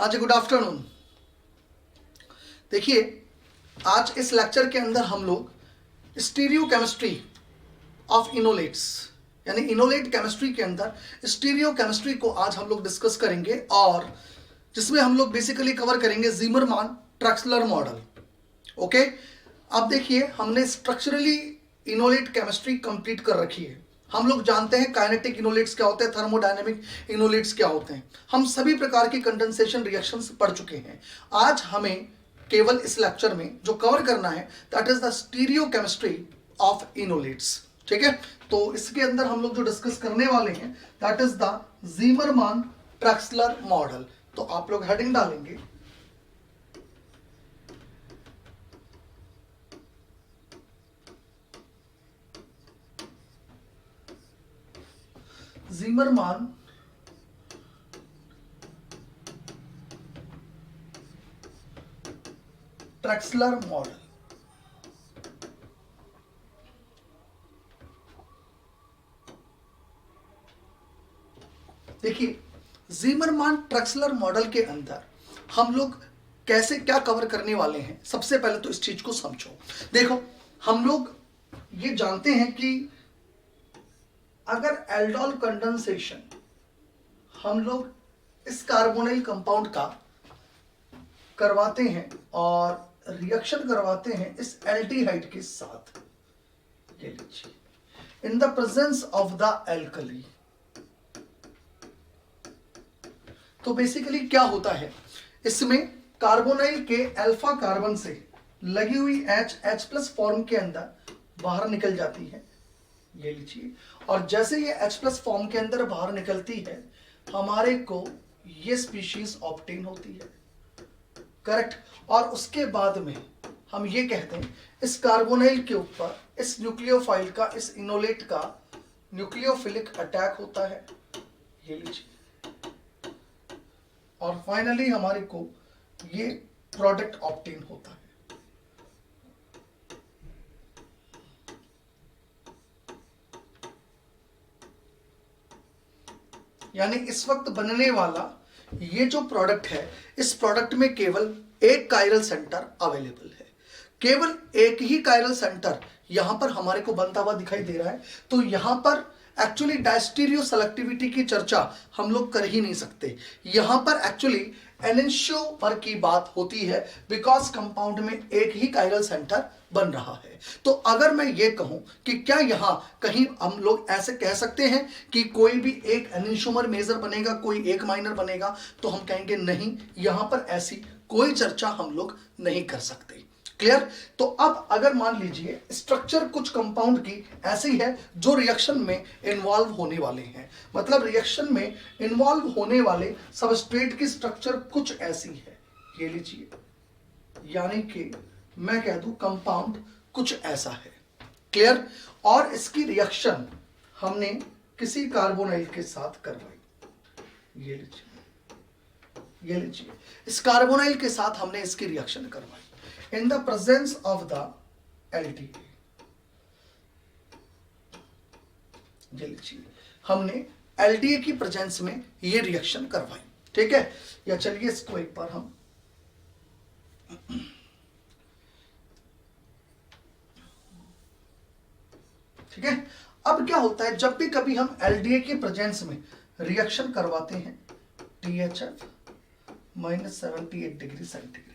हाँ जी, good afternoon. देखिए, आज इस लेक्चर के अंदर हम लोग स्टीरियो केमिस्ट्री ऑफ इनोलेट्स यानी इनोलेट केमिस्ट्री के अंदर स्टीरियो केमिस्ट्री को आज हम लोग डिस्कस करेंगे, और जिसमें हम लोग बेसिकली कवर करेंगे ज़ीमरमान ट्रैक्सलर मॉडल। ओके, अब देखिए, हमने स्ट्रक्चरली इनोलेट केमिस्ट्री कंप्लीट कर रखी है। हम लोग जानते हैं काइनेटिक इनोलेट्स क्या होते हैं, थर्मोडायनेमिक इनोलेट्स क्या होते हैं। हम सभी प्रकार की कंडेंसेशन रिएक्शंस पढ़ चुके हैं। आज हमें केवल इस लेक्चर में जो कवर करना है that is the stereochemistry of enolates. ठीक है, तो इसके अंदर हम लोग जो डिस्कस करने वाले हैं दैट इज द ज़ीमरमान ट्रैक्सलर मॉडल। तो आप लोग हेडिंग डालेंगे ज़ीमरमान ट्रैक्सलर मॉडल। देखिए, ज़ीमरमान ट्रैक्सलर मॉडल के अंदर हम लोग कैसे क्या कवर करने वाले हैं, सबसे पहले तो इस चीज को समझो। देखो, हम लोग ये जानते हैं कि अगर एल्डोल कंडेंसेशन हम लोग इस कार्बोनिल कंपाउंड का करवाते हैं और रिएक्शन करवाते हैं इस एल्डिहाइड के साथ, ये लीजिए, इन the presence of the alkali, तो बेसिकली क्या होता है, इसमें कार्बोनाइल के अल्फा कार्बन से लगी हुई H+ फॉर्म के अंदर बाहर निकल जाती है, ये लीजिए, और जैसे ये H+ फॉर्म के अंदर बाहर निकलती है हमारे को ये स्पीशीज ऑब्टेन होती है, करेक्ट। और उसके बाद में हम ये कहते हैं इस कार्बोनाइल के ऊपर इस न्यूक्लियोफाइल का, इस इनोलेट का न्यूक्लियोफिलिक अटैक होता है, ये लीजिए, और फाइनली हमारे को ये प्रोडक्ट ऑब्टेन होता है। यानी इस वक्त बनने वाला ये जो प्रोडक्ट है, इस प्रोडक्ट में केवल एक कायरल सेंटर अवेलेबल है, केवल एक ही कायरल सेंटर यहां पर हमारे को बनता हुआ दिखाई दे रहा है। तो यहां पर एक्चुअली डायस्टीरियो सेलेक्टिविटी की चर्चा हम लोग कर ही नहीं सकते। यहां पर एक्चुअली एनेंशियोमर की बात होती है, बिकॉज कंपाउंड में एक ही कायरल सेंटर बन रहा है। तो अगर मैं ये कहूं कि क्या यहां कहीं हम लोग ऐसे कह सकते हैं कि कोई भी एक एनेंशियोमर मेजर बनेगा, कोई एक माइनर बनेगा, तो हम कहेंगे नहीं, यहां पर ऐसी कोई चर्चा हम लोग नहीं कर सकते। क्लियर। तो अब अगर मान लीजिए स्ट्रक्चर कुछ कंपाउंड की ऐसी है जो रिएक्शन में इन्वॉल्व होने वाले हैं, मतलब रिएक्शन में इन्वॉल्व होने वाले सबस्ट्रेट की स्ट्रक्चर कुछ ऐसी है, ये लीजिए, यानी कि मैं कह दूं कंपाउंड कुछ ऐसा है। क्लियर। और इसकी रिएक्शन हमने किसी कार्बोनाइल के साथ करवाई, ये लीजिए, ये लीजिए, इस कार्बोनाइल के साथ हमने इसकी रिएक्शन करवाई in the presence of the LDA। हमने LDA की प्रेजेंस में ये रिएक्शन करवाई, ठीक है। या चलिए इसको एक बार हम ठीक है। अब क्या होता है, जब भी कभी हम LDA की प्रेजेंस में रिएक्शन करवाते हैं THF -78 degree centigrade,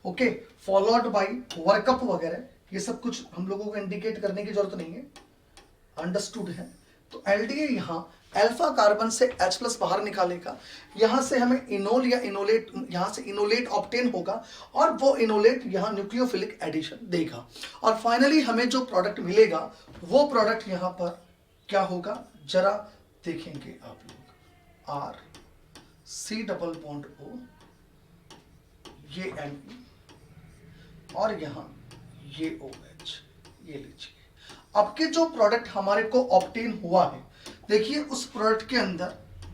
okay, followed by workup वगैरह, ये सब कुछ हम लोगों को इंडिकेट करने की जरूरत नहीं है, अंडरस्टूड है। तो एलडीए यहां अल्फा कार्बन से H+ बाहर निकालेगा, यहां से हमें इनोल या इनोलेट, यहां से इनोलेट ऑब्टेन होगा, और वो इनोलेट यहां न्यूक्लियोफिलिक एडिशन देगा, और फाइनली हमें जो प्रोडक्ट मिलेगा वो प्रोडक्ट यहां पर क्या होगा, जरा देखेंगे आप लोग, R⁻C⁻O, ये Ne, और यहां ये OH, ये लीजिए। अब के जो प्रोडक्ट हमारे को ऑब्टेन हुआ है, देखिए उस प्रोडक्ट के अंदर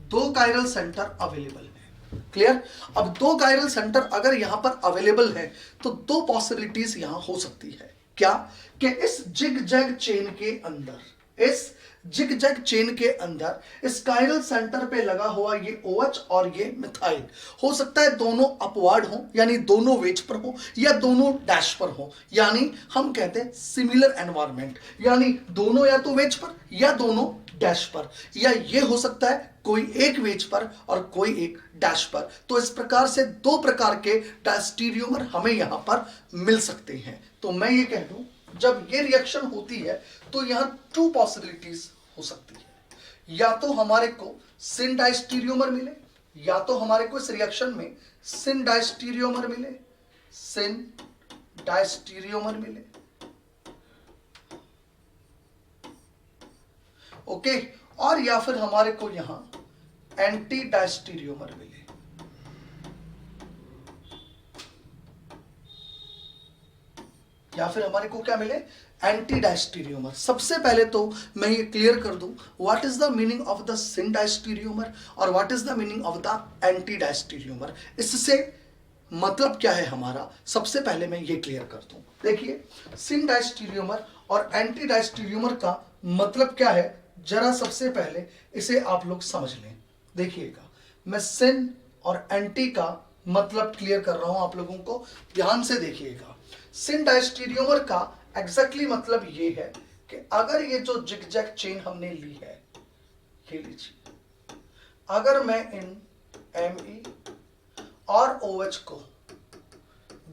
दो कायरल सेंटर अवेलेबल है। क्लियर। अब दो कायरल सेंटर अगर यहां पर अवेलेबल है तो दो पॉसिबिलिटीज यहां हो सकती है, क्या, कि इस जिग जैग चेन के अंदर, इस जिग जैग चेन के अंदर इस कायरल सेंटर पे लगा हुआ ये OH और ये मिथाइल, हो सकता है दोनों अपवर्ड हो, यानी दोनों वेज पर हो, या दोनों डैश पर हो, यानी हम कहते हैं सिमिलर एनवायरमेंट, यानी दोनों या तो वेज पर या दोनों डैश पर, या ये हो सकता है कोई एक वेज पर और कोई एक डैश पर। तो इस प्रकार से दो प्रकार के डायस्टीरियोमर हमें यहां पर मिल सकते हैं। तो मैं ये कह दूं, जब ये रिएक्शन होती है तो यहां 2 पॉसिबिलिटीज हो सकती है, या तो हमारे को सिन डायस्टीरियोमर मिले, या तो हमारे को इस रिएक्शन में सिन डायस्टीरियोमर मिले, सिन डायस्टीरियोमर मिले, ओके, और या फिर हमारे को यहां एंटी डायस्टीरियोमर मिले। या फिर हमारे को क्या मिले, एंटी डायस्टीरियोमर। सबसे पहले तो मैं ये क्लियर कर दूं, what is the meaning of the syn diastereomer और what is the meaning of the anti diastereomer, इससे मतलब क्या है हमारा, सबसे पहले मैं ये क्लियर कर दूं। देखिए, सिन डायस्टीरियोमर और एंटी डायस्टीरियोमर का मतलब क्या है, जरा सबसे पहले इसे आप लोग समझ लें। देखिएगा, मैं सिन और एंटी का मतलब क्लियर कर रहा हूं आप लोगों को, ध्यान से देखिएगा। सिन डायस्टीरियोमर का एग्जैक्टली मतलब ये है कि अगर ये जो जिगजैग चेन हमने ली है, ये लीजिए, अगर मैं इन Me और OH को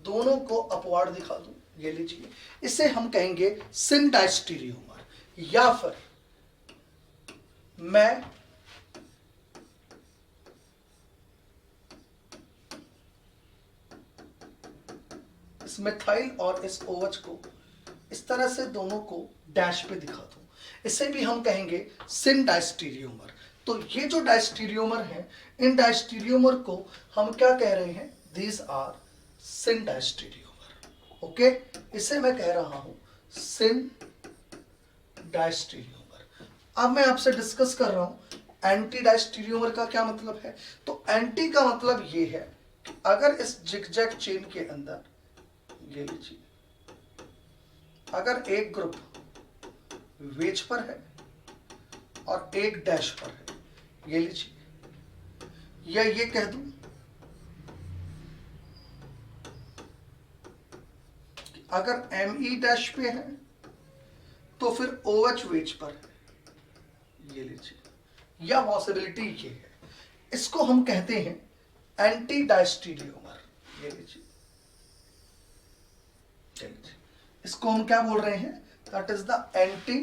दोनों को अपवार्ड दिखा दूं, ये लीजिए, इसे हम कहेंगे सिन डायस्टीरियोमर। या फिर मैं इस मिथाइल और इस OH को इस तरह से दोनों को डैश पे दिखा दूं, इसे भी हम कहेंगे सिन डायस्टीरियोमर। तो ये जो डायस्टीरियोमर है, इन डायस्टीरियोमर को हम क्या कह रहे हैं, these are syn diastereomer, okay. इसे मैं कह रहा हूं सिन डायस्टीरियोमर। अब मैं आपसे डिस्कस कर रहा हूं एंटी डायस्टीरियोमर का क्या मतलब है। तो एंटी का मतलब ये है कि अगर इस जिगजैग चेन के अंदर, ये लीजिए, अगर एक ग्रुप वेज पर है और एक डैश पर है, ये लीजिए, या ये कह दूं कि अगर Me डैश पे है तो फिर OH वेज पर है, ये लीजिए, या पॉसिबिलिटी ये है, इसको हम कहते हैं एंटी डायस्टीरियोमर। ये लीजिए, इसको हम क्या बोल रहे हैं, that is the anti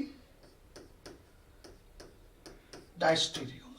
diastereomer.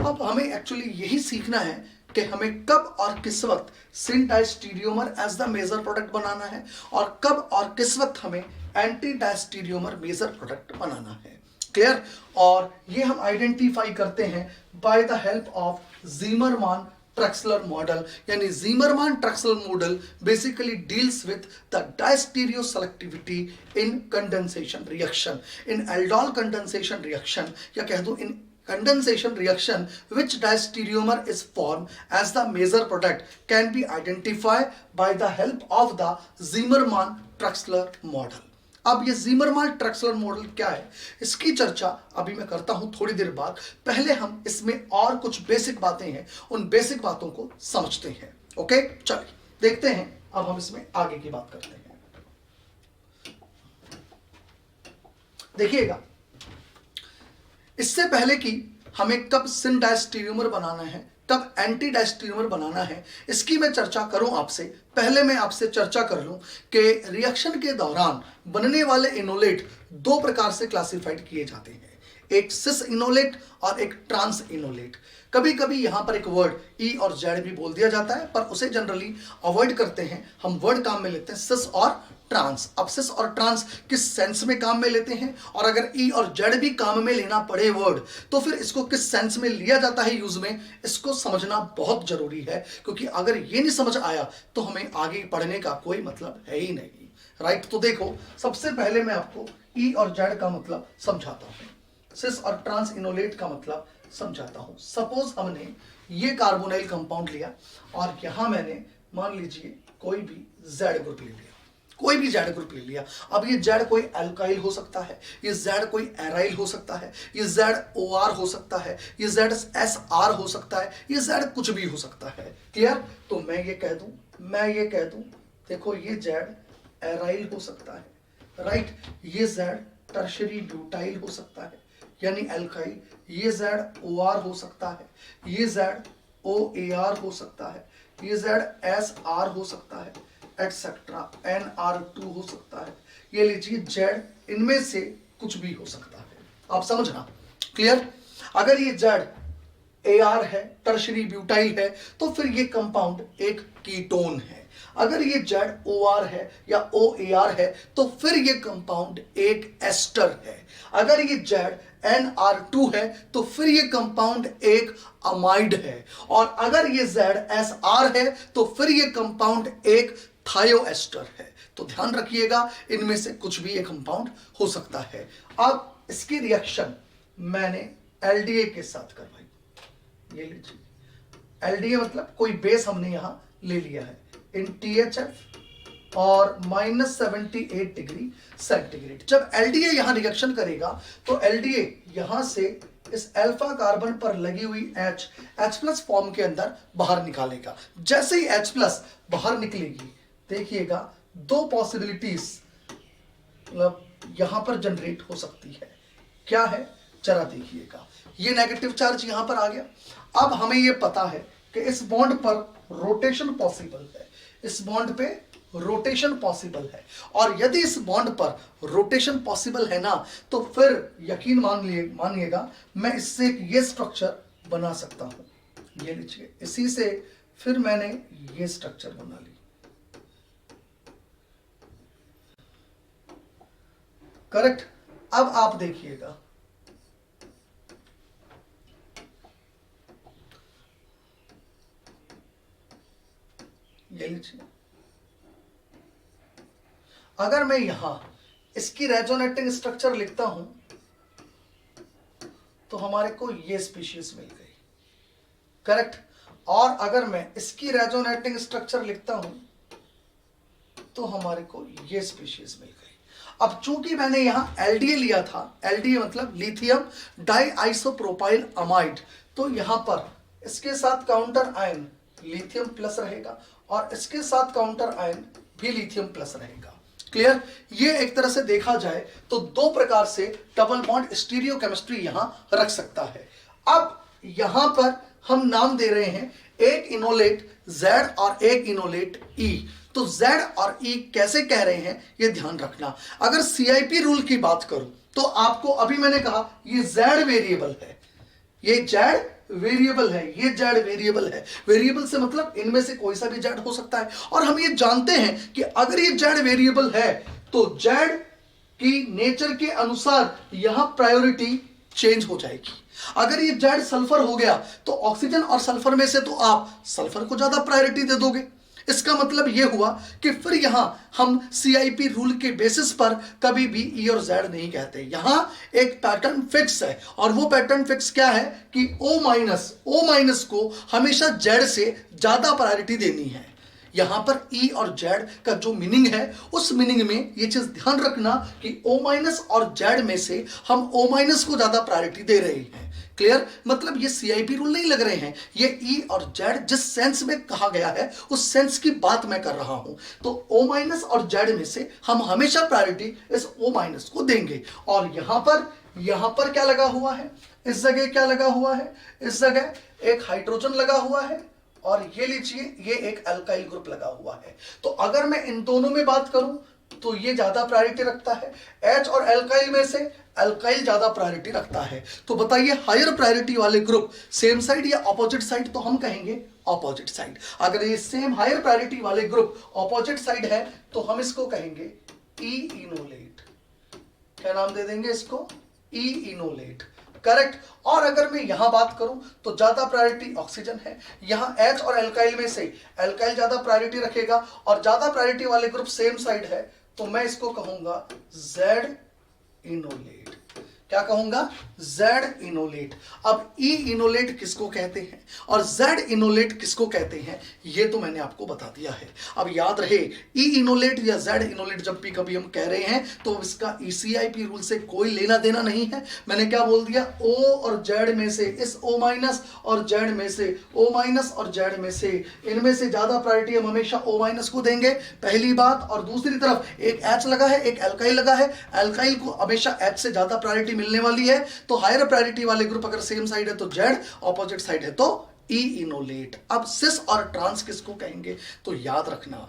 अब हमें एक्चुअली यही सीखना है कि हमें कब और किस वक्त syn diastereomer as the major product बनाना है और कब और किस वक्त हमें एंटी डायस्टीरियोमर मेजर प्रोडक्ट बनाना है। क्लियर। और ये हम आइडेंटिफाई करते हैं by the help of Zimmerman Traxler model, यानी Zimmerman Traxler model basically deals with the diastereoselectivity in condensation reaction, in aldol condensation reaction, या कह दो इन condensation reaction which diastereomer is formed as the major product can be identified by the help of the Zimmermann-Truxler model। अब ये ज़ीमरमान Traxler model क्या है, इसकी चर्चा अभी मैं करता हूं थोड़ी देर बाद। पहले हम इसमें और कुछ बेसिक बातें हैं, उन बेसिक बातों को समझते हैं। ओके, चलिए देखते हैं, अब हम इसमें आगे की बात करते हैं। देखिएगा, इससे पहले कि हमें कब सिन डायस्टीरियोमर बनाना है, कब एंटी डायस्टीरियोमर बनाना है, इसकी मैं चर्चा करूं आपसे, पहले मैं आपसे चर्चा कर लूं कि रिएक्शन के दौरान बनने वाले इनोलेट दो प्रकार से क्लासिफाइड किए जाते हैं, एक सिस इनोलेट और एक ट्रांस इनोलेट। कभी कभी यहां पर एक वर्ड ई और जेड भी बोल दिया जाता है, पर उसे जनरली अवॉइड करते हैं, हम वर्ड काम में लेते हैं सिस और ट्रांस। अब सिस और ट्रांस किस सेंस में काम में लेते हैं, और अगर ई और जेड भी काम में लेना पड़े वर्ड, तो फिर इसको किस सेंस में लिया जाता है यूज में, इसको समझना बहुत जरूरी है, क्योंकि अगर ये नहीं समझ आया तो हमें आगे पढ़ने का कोई मतलब है ही नहीं। राइट, तो देखो, सबसे पहले मैं आपको ई और जेड का मतलब समझाता हूं, सिस और ट्रांस इनोलेट का मतलब समझाता हूं। सपोज हमने ये कार्बोनाइल कंपाउंड लिया और यहां मैंने मान लीजिए कोई भी जेड ग्रुप ले लिया, कोई भी जेड ग्रुप ले लिया। अब ये जेड कोई अल्काइल हो सकता है, ये जेड कोई एराइल हो सकता है, ये जेड OR हो सकता है, ये जेड SR हो सकता है, ये जेड कुछ भी हो सकता है। क्लियर? तो मैं ये कह दूं देखो ये जेड एराइल हो सकता है, राइट, ये जेड टर्शरी ब्यूटाइल हो सकता है यानी अल्काइल, ये जेड OR हो सकता है, ये जेड OAR हो सकता है, ये जेड SR हो सकता है, एटसेट्रा NR2 हो सकता है। ये लीजिए जेड, इनमें से कुछ भी हो सकता है। आप समझना? क्लियर? अगर ये जेड AR है, टर्शरी ब्यूटाइल है, तो फिर ये कंपाउंड एक कीटोन है। अगर ये जेड OR है या OAR है तो फिर ये कंपाउंड एक एस्टर है। अगर ये जेड NR2 है तो फिर ये कंपाउंड एक अमाइड है, और अगर ये जेड SR है तो फिर ये कंपाउंड एक थायोएस्टर है। तो ध्यान रखिएगा, इनमें से कुछ भी एक कंपाउंड हो सकता है। अब इसकी रिएक्शन मैंने LDA के साथ करवाई। ये लीजिए, LDA मतलब कोई बेस हमने यहां ले लिया है इन THF और -78 डिग्री सेंटीग्रेड। जब LDA यहां रिएक्शन करेगा तो LDA यहां से इस अल्फा कार्बन पर लगी हुई H+ फॉर्म के अंदर बाहर निकालेगा। जैसे ही H+ बाहर निकलेगी, देखिएगा दो पॉसिबिलिटीज मतलब यहां पर जनरेट हो सकती है। क्या है? जरा देखिएगा, ये नेगेटिव चार्ज यहां पर आ गया। अब हमें ये पता है कि इस बॉन्ड पर रोटेशन पॉसिबल है, इस बॉन्ड पे रोटेशन पॉसिबल है, और यदि इस बॉन्ड पर रोटेशन पॉसिबल है ना, तो फिर यकीन मानिएगा मैं इससे एक ये स्ट्रक्चर बना सकता हूं। ये लीजिए, इसी से फिर मैंने ये स्ट्रक्चर बना ली। करेक्ट? अब आप देखिएगा, ये लीजिए, अगर मैं यहां इसकी रेजोनेटिंग स्ट्रक्चर लिखता हूं तो हमारे को ये स्पीशीज मिल गई। करेक्ट? और अगर मैं इसकी रेजोनेटिंग स्ट्रक्चर लिखता हूं तो हमारे को ये स्पीशीज मिल गई। अब चूंकि मैंने यहां LDA लिया था, LDA मतलब लिथियम डाइआइसोप्रोपाइल अमाइड, तो यहां पर इसके साथ काउंटर आयन लिथियम प्लस रहेगा और इसके साथ काउंटर आयन भी लिथियम प्लस रहेगा। क्लियर? ये एक तरह से देखा जाए तो दो प्रकार से डबल बॉन्ड स्टीरियोकेमिस्ट्री यहां रख सकता है। अब यहां पर हम नाम दे रहे हैं, एक इनोलेट Z और एक इनोलेट E। तो Z और E कैसे कह रहे हैं ये ध्यान रखना। अगर CIP रूल की बात करूं तो आपको अभी मैंने कहा ये Z वेरिएबल है, ये Z वेरिएबल है, ये Z वेरिएबल है। वेरिएबल से मतलब इनमें से कोई सा भी Z हो सकता है, और हम ये जानते हैं कि अगर ये Z वेरिएबल है तो Z की नेचर के अनुसार यहां प्रायोरिटी चेंज हो जाएगी। अगर ये Z सल्फर हो गया तो ऑक्सीजन और सल्फर में से तो आप सल्फर को ज्यादा प्रायोरिटी दे दोगे। इसका मतलब यह हुआ कि फिर यहां हम CIP रूल के बेसिस पर कभी भी E और Z नहीं कहते। यहां एक पैटर्न फिक्स है, और वो पैटर्न फिक्स क्या है कि O- को हमेशा Z से ज्यादा प्रायोरिटी देनी है। यहां पर E और Z का जो मीनिंग है, उस मीनिंग में ये चीज ध्यान रखना कि O- और Z में से हम O- को ज्यादा प्रायोरिटी दे रहे हैं। क्लियर? मतलब ये CIP रूल नहीं लग रहे हैं, ये E और Z जिस सेंस में कहा गया है उस सेंस की बात मैं कर रहा हूं। तो O- और Z में से हम हमेशा प्रायोरिटी इस O- को देंगे। और यहां पर क्या लगा हुआ है? इस जगह क्या लगा हुआ है? इस जगह एक हाइड्रोजन लगा हुआ है, और ये लीजिए ये एक अल्काइल ग्रुप लगा हुआ है। तो अगर मैं इन दोनों में बात करूं तो ये ज्यादा प्रायोरिटी रखता है। H और अल्काइल में से अल्काइल ज्यादा प्रायोरिटी रखता है। तो बताइए हायर प्रायोरिटी वाले ग्रुप सेम साइड या ऑपोजिट साइड? तो हम कहेंगे ऑपोजिट साइड। अगर ये सेम हायर प्रायोरिटी वाले ग्रुप ऑपोजिट साइड है तो हम इसको कहेंगे E इनोलेट। क्या नाम दे देंगे इसको? E enolate. करेक्ट? और अगर मैं यहां बात करूं तो ज्यादा प्रायोरिटी ऑक्सीजन है। यहां H और अल्काइल में से अल्काइल ज्यादा प्रायोरिटी रखेगा, और ज्यादा प्रायोरिटी वाले ग्रुप सेम साइड है तो मैं इसको कहूंगा Z इनोलेट। क्या कहूंगा, Z इनोलेट। अब E इनोलेट किसको कहते हैं और Z इनोलेट किसको कहते हैं ये तो मैंने आपको बता दिया है। अब याद रहे E इनोलेट या Z इनोलेट जब भी कभी हम कह रहे हैं तो इसका ECIP रूल से कोई लेना देना नहीं है। मैंने क्या बोल दिया, O और Z में से, इस O माइनस और Z में से, O माइनस और Z में से, इनमें से ज्यादा प्रायोरिटी हम हमेशा O माइनस को देंगे, पहली बात। और दूसरी तरफ एक H लगा है, एक एल्काइल लगा है, एल्काइल को हमेशा H से ज्यादा प्रायोरिटी मिलने वाली है। तो हायर प्रायोरिटी वाले ग्रुप अगर सेम साइड है तो Z, ऑपोजिट साइड है तो E इनोलेट। अब सिस और ट्रांस किसको कहेंगे, तो याद रखना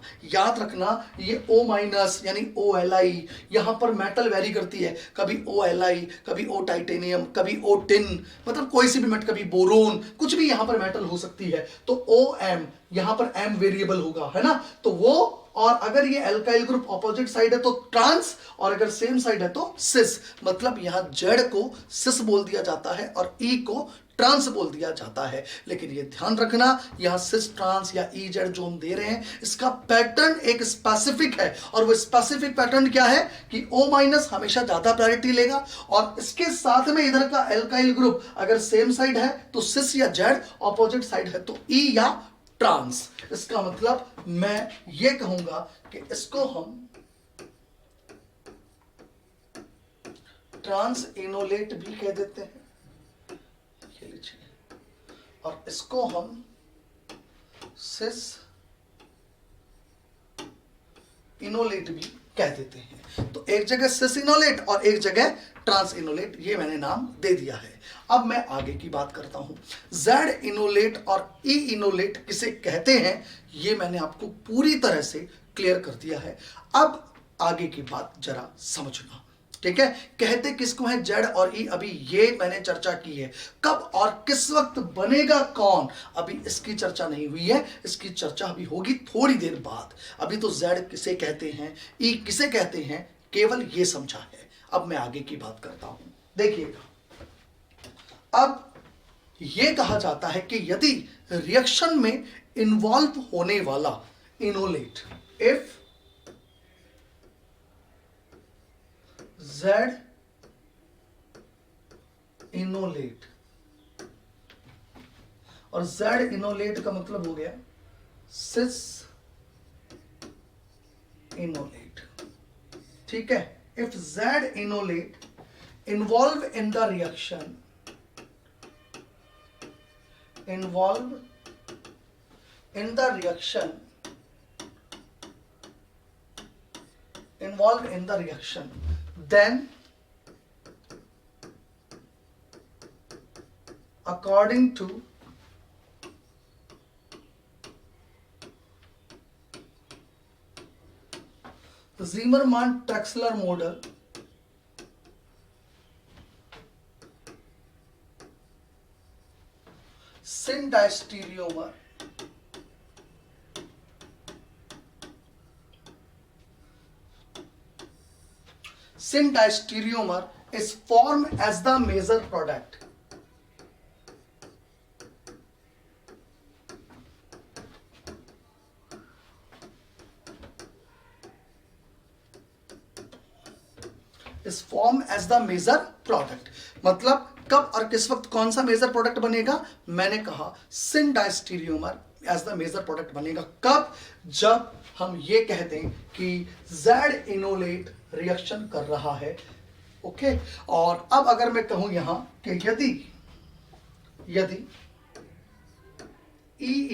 ये O माइनस यानी OLi, यहां पर मेटल वेरी करती है, कभी OLi, कभी O टाइटेनियम, कभी O टिन, मतलब कोई सी भी मेटल, कभी बोरोन, कुछ भी यहां पर मेटल हो सकती है। तो OM, यहां पर M वेरिएबल होगा, है ना, तो वो। और अगर ये एल्काइल ग्रुप ऑपोजिट साइड है तो ट्रांस, और अगर सेम साइड है तो सिस, मतलब यहां Z को सिस बोल दिया जाता है और E को ट्रांस बोल दिया जाता है। लेकिन ये ध्यान रखना, यहां सिस ट्रांस या EZ जो हम दे रहे हैं इसका पैटर्न एक स्पेसिफिक है, और वो स्पेसिफिक पैटर्न क्या है कि O माइनस हमेशा ज्यादा प्रायोरिटी लेगा, और इसके साथ में इधर का एल्काइल ग्रुप अगर सेम साइड है तो सिस या Z, ऑपोजिट साइड है तो E या ट्रांस। इसका मतलब मैं ये कहूंगा कि इसको हम ट्रांस इनोलेट भी कह देते हैं, ये लीजिए, और इसको हम सिस इनोलेट भी कह देते हैं। तो एक जगह सिस इनोलेट और एक जगह ट्रांस इनोलेट, ये मैंने नाम दे दिया है। अब मैं आगे की बात करता हूं, Z इनोलेट और E इनोलेट किसे कहते हैं ये मैंने आपको पूरी तरह से क्लियर कर दिया है। अब आगे की बात जरा समझना, ठीक है। कहते किसको है Z और E, अभी ये मैंने चर्चा की है। कब और किस वक्त बनेगा कौन, अभी इसकी चर्चा नहीं हुई है, इसकी चर्चा अभी होगी थोड़ी देर बाद। अभी तो Z किसे कहते हैं, E किसे कहते हैं, केवल ये समझा है। अब मैं आगे की बात करता हूं, देखिएगा। अब यह कहा जाता है कि यदि रिएक्शन में इन्वॉल्व होने वाला इनोलेट, इफ Z इनोलेट, और Z इनोलेट का मतलब हो गया सिस इनोलेट, ठीक है। If Z enolate involve in the reaction, involve in the reaction, involved in the reaction, then according to Zimmermann-Traxler model, syn-diastereomer, syn-diastereomer is formed as the major product. Is formed as the major product, मतलब कब और किस वक्त कौन सा major product बनेगा, मैंने कहा syn diastereomer as the major product बनेगा। कब, जब हम ये कह दें कि Z इनोलेट रिएक्शन कर रहा है, ओके। और अब अगर मैं कहूं यहां कि यदि E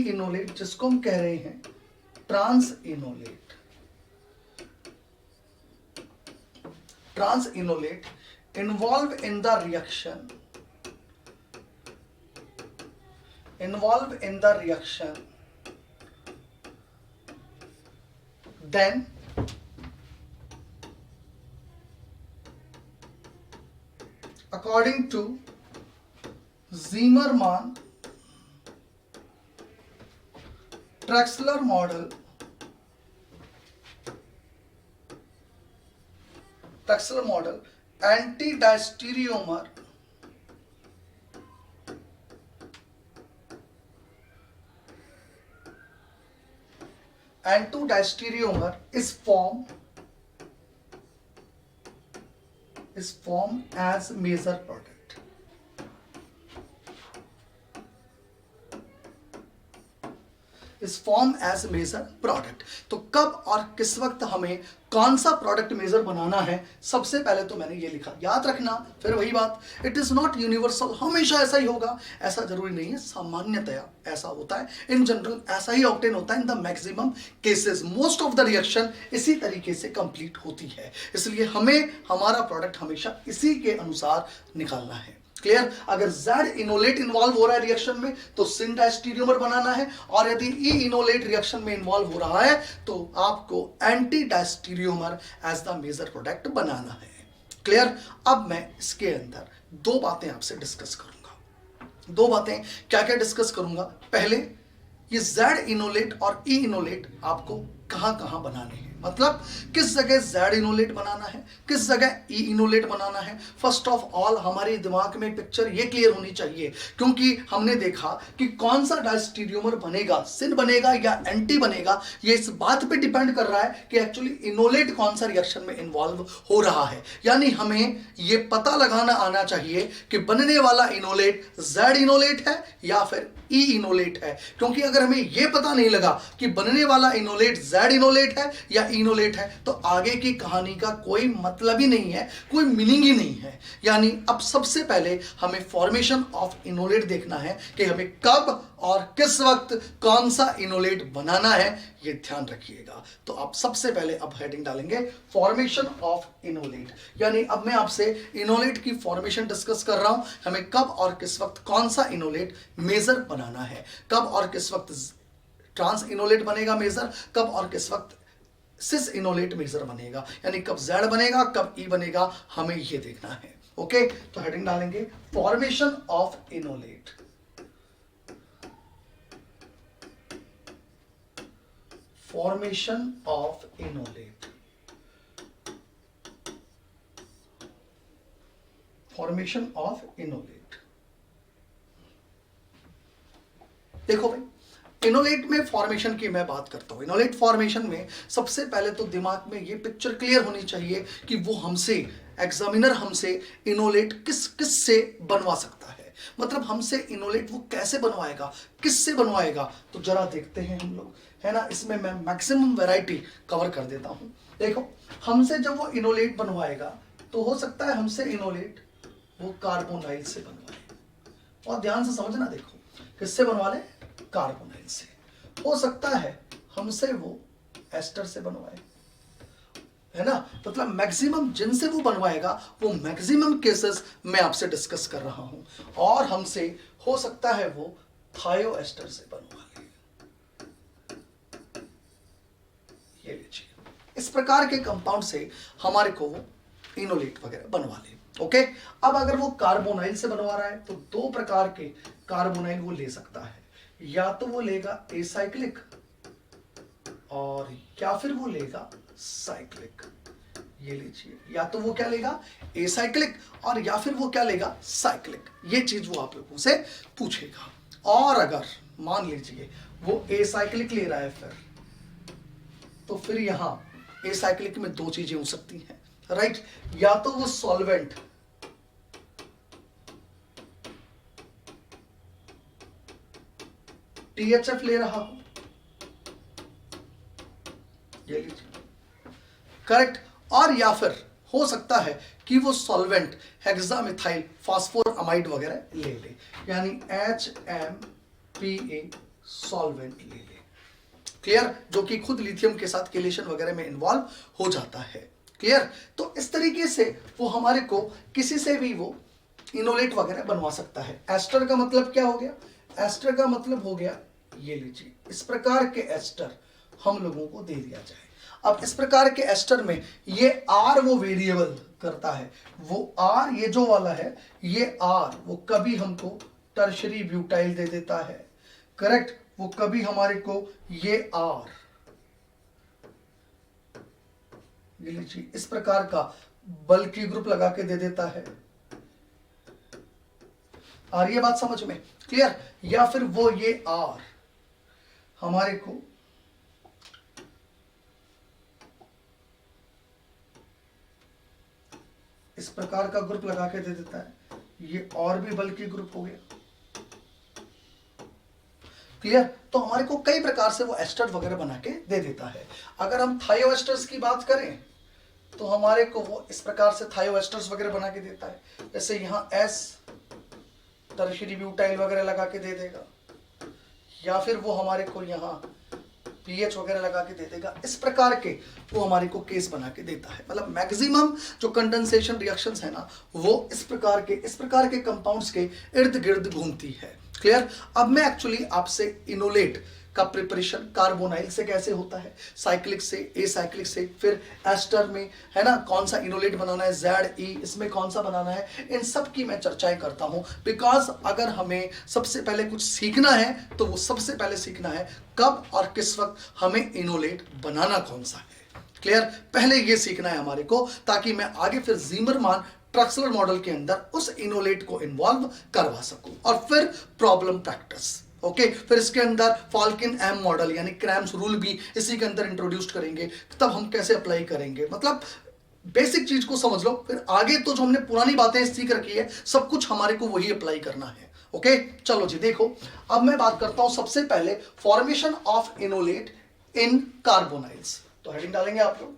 इनोलेट जिसको हम कह रहे हैं trans enolate involve in the reaction, then according to Zimmermann-Traxler model, anti-diastereomer N2 diastereomer is formed as major product. इस फॉर्म एज मेजर प्रोडक्ट। तो कब और किस वक्त हमें कौन सा प्रोडक्ट मेजर बनाना है, सबसे पहले तो मैंने ये लिखा। याद रखना, फिर वही बात, इट इज नॉट यूनिवर्सल, हमेशा ऐसा ही होगा ऐसा जरूरी नहीं है, सामान्यतया ऐसा होता है, इन जनरल ऐसा ही ऑब्टेन होता है। In the maximum cases most of the reaction इसी तरीके से कंप्लीट होती है, इसलिए हमें हमारा प्रोडक्ट हमेशा इसी के अनुसार निकालना है। क्लियर? अगर Z इनोलेट इन्वॉल्व हो रहा है रिएक्शन में तो सिन डायस्टीरियोमर बनाना है, और यदि E इनोलेट रिएक्शन में इन्वॉल्व हो रहा है तो आपको anti diastereomer as the major product बनाना है। क्लियर? अब मैं इसके अंदर दो बातें आपसे डिस्कस करूंगा। दो बातें क्या क्या डिस्कस करूंगा? पहले, ये Z इनोलेट और E इनोलेट आपको कहां कहां बनाने हैं, मतलब किस जगह Z इनोलेट बनाना है, किस जगह E इनोलेट बनाना है। फर्स्ट ऑफ ऑल हमारे दिमाग में पिक्चर ये क्लियर होनी चाहिए, क्योंकि हमने देखा कि कौन सा डायस्टीरियोमर बनेगा, सिन बनेगा या एंटी बनेगा, ये इस बात पे डिपेंड कर रहा है कि एक्चुअली इनोलेट कौन सा रिएक्शन में इन्वॉल्व हो रहा है। यानी हमें ये पता लगाना आना चाहिए कि बनने वाला इनोलेट Z इनोलेट है या फिर E इनोलेट है, क्योंकि अगर हमें यह पता नहीं लगा कि बनने वाला इनोलेट Z इनोलेट है या इनोलेट है तो आगे की कहानी का कोई मतलब ही नहीं है, कोई मीनिंग ही नहीं है। यानी अब सबसे पहले हमें फॉर्मेशन ऑफ इनोलेट देखना है कि हमें कब और किस वक्त कौन सा इनोलेट बनाना है, ये ध्यान रखिएगा। तो आप सबसे पहले अब हेडिंग डालेंगे फॉर्मेशन ऑफ इनोलेट, यानी अब मैं आपसे इनोलेट की फॉर्मेशन डिस्कस कर रहा हूं, हमें कब और किस वक्त कौन सा इनोलेट मेजर बनाना है, कब और किस वक्त ट्रांस इनोलेट बनेगा मेजर, कब और किस वक्त सिस इनोलेट मेजर बनेगा, यानी कब Z बनेगा कब E बनेगा, हमें ये देखना है। ओके, तो हेडिंग डालेंगे formation of enolate. Formation of enolate, formation of enolate. देखो भाई, इनोलेट में फॉर्मेशन की मैं बात करता हूं। इनोलेट फॉर्मेशन में सबसे पहले तो दिमाग में ये पिक्चर क्लियर होनी चाहिए कि वो हमसे, एग्जामिनर हमसे इनोलेट किस किस से बनवा सकता है, मतलब हमसे इनोलेट वो कैसे बनवाएगा, किससे बनवाएगा। तो जरा देखते हैं हम लोग, है ना, इसमें मैं मैक्सिमम वैरायटी कवर कर देता हूं। देखो, हमसे जब वो इनोलेट बनवाएगा तो हो सकता है हमसे इनोलेट वो कार्बोनाइल से बनवाए, और ध्यान से समझना, देखो किससे बनवा ले, कार्बोनाइल से। हो सकता है हमसे वो एस्टर से बनवाए, है ना, मतलब मैक्सिमम जिनसे वो बनवाएगा वो मैक्सिमम केसेस मैं आपसे डिस्कस कर रहा हूं, और हमसे हो सकता है वो थायो एस्टर से बनवा ले। ये लीजिए, इस प्रकार के कंपाउंड से हमारे को वो इनोलेट वगैरह बनवा ले। ओके, अब अगर वो कार्बोनाइल से बनवा रहा है तो दो प्रकार के कार्बोनाइल वो ले सकता है, या तो वो लेगा एसाइक्लिक और या फिर वो लेगा साइक्लिक। ये लीजिए, या तो वो क्या लेगा, एसाइक्लिक, और या फिर वो क्या लेगा, साइक्लिक। ये चीज वो आप लोगों से पूछेगा। और अगर मान लीजिए वो एसाइक्लिक ले रहा है फिर, तो फिर यहां एसाइक्लिक में दो चीजें हो सकती हैं, राइट, या तो वो सॉल्वेंट THF ले रहा हो, ये लीजिए, करेक्ट, और या फिर हो सकता है कि वो सॉल्वेंट हेक्सामिथाइल फास्फोरामाइड वगैरह ले ले, यानी HMPA सॉल्वेंट ले ले। क्लियर, जो कि खुद लिथियम के साथ केलेशन वगैरह में इन्वॉल्व हो जाता है। क्लियर, तो इस तरीके से वो हमारे को किसी से भी वो इनोलेट वगैरह बनवा सकता है। एस्टर का मतलब क्या हो गया, एस्टर का मतलब हो गया, ये लीजिए, इस प्रकार के एस्टर हम लोगों को दे दिया जाए। अब इस प्रकार के एस्टर में ये R वो वेरिएबल करता है, वो R ये जो वाला है, ये R वो कभी हमको टर्शरी ब्यूटाइल दे देता है, करेक्ट, वो कभी हमारे को ये R, ये लीजिए, इस प्रकार का बल्कि ग्रुप लगा के दे देता है। आ रही है बात समझ में, क्लियर, या फिर वो ये R हमारे को इस प्रकार का ग्रुप लगा के दे देता है, ये और भी बल्कि ग्रुप हो गया। क्लियर? तो हमारे को कई प्रकार से वो एस्टर वगैरह बना के दे देता है। अगर हम थायोएस्टर्स की बात करें तो हमारे को वो इस प्रकार से थायोएस्टर्स वगैरह बना के देता है। जैसे यहाँ एस टर्शियरी ब्यूटाइल वगैरह लगा के दे देगा, या फिर वो हमारे को यहाँ पीएच वगैरह लगा के दे देगा। इस प्रकार के वो हमारे को केस बना के देता है। मतलब मैक्सिमम जो कंडेंसेशन रिएक्शंस है ना, वो इस प्रकार के कंपाउंड्स के इर्द गिर्द घूमती है। क्लियर? अब मैं एक्चुअली आपसे इनोलेट का प्रिपरेशन कार्बोनाइल से कैसे होता है, साइक्लिक से, एसाइक्लिक से, फिर एस्टर में है ना कौन सा इनोलेट बनाना है, जेड ई इसमें कौन सा बनाना है, इन सब की मैं चर्चाएं करता हूं। बिकॉज अगर हमें सबसे पहले कुछ सीखना है तो वो सबसे पहले सीखना है कब और किस वक्त हमें इनोलेट बनाना कौन सा है। क्लियर? पहले ये सीखना है हमारे को, ताकि मैं आगे फिर ज़ीमरमान ट्रक्सलर मॉडल के अंदर उस इनोलेट को इन्वॉल्व करवा सकूं। और फिर प्रॉब्लम प्रैक्टिस, ओके फिर इसके अंदर फॉल्किन एम मॉडल यानी क्रैम्स रूल भी इसी के अंदर इंट्रोड्यूस करेंगे, तब हम कैसे अप्लाई करेंगे। मतलब बेसिक चीज को समझ लो, फिर आगे तो जो हमने पुरानी बातें सीख रखी है सब कुछ हमारे को वही अप्लाई करना है। ओके चलो जी देखो, अब मैं बात करता हूं सबसे पहले formation of enolate in carbonyls. तो हेडिंग डालेंगे आप लोग,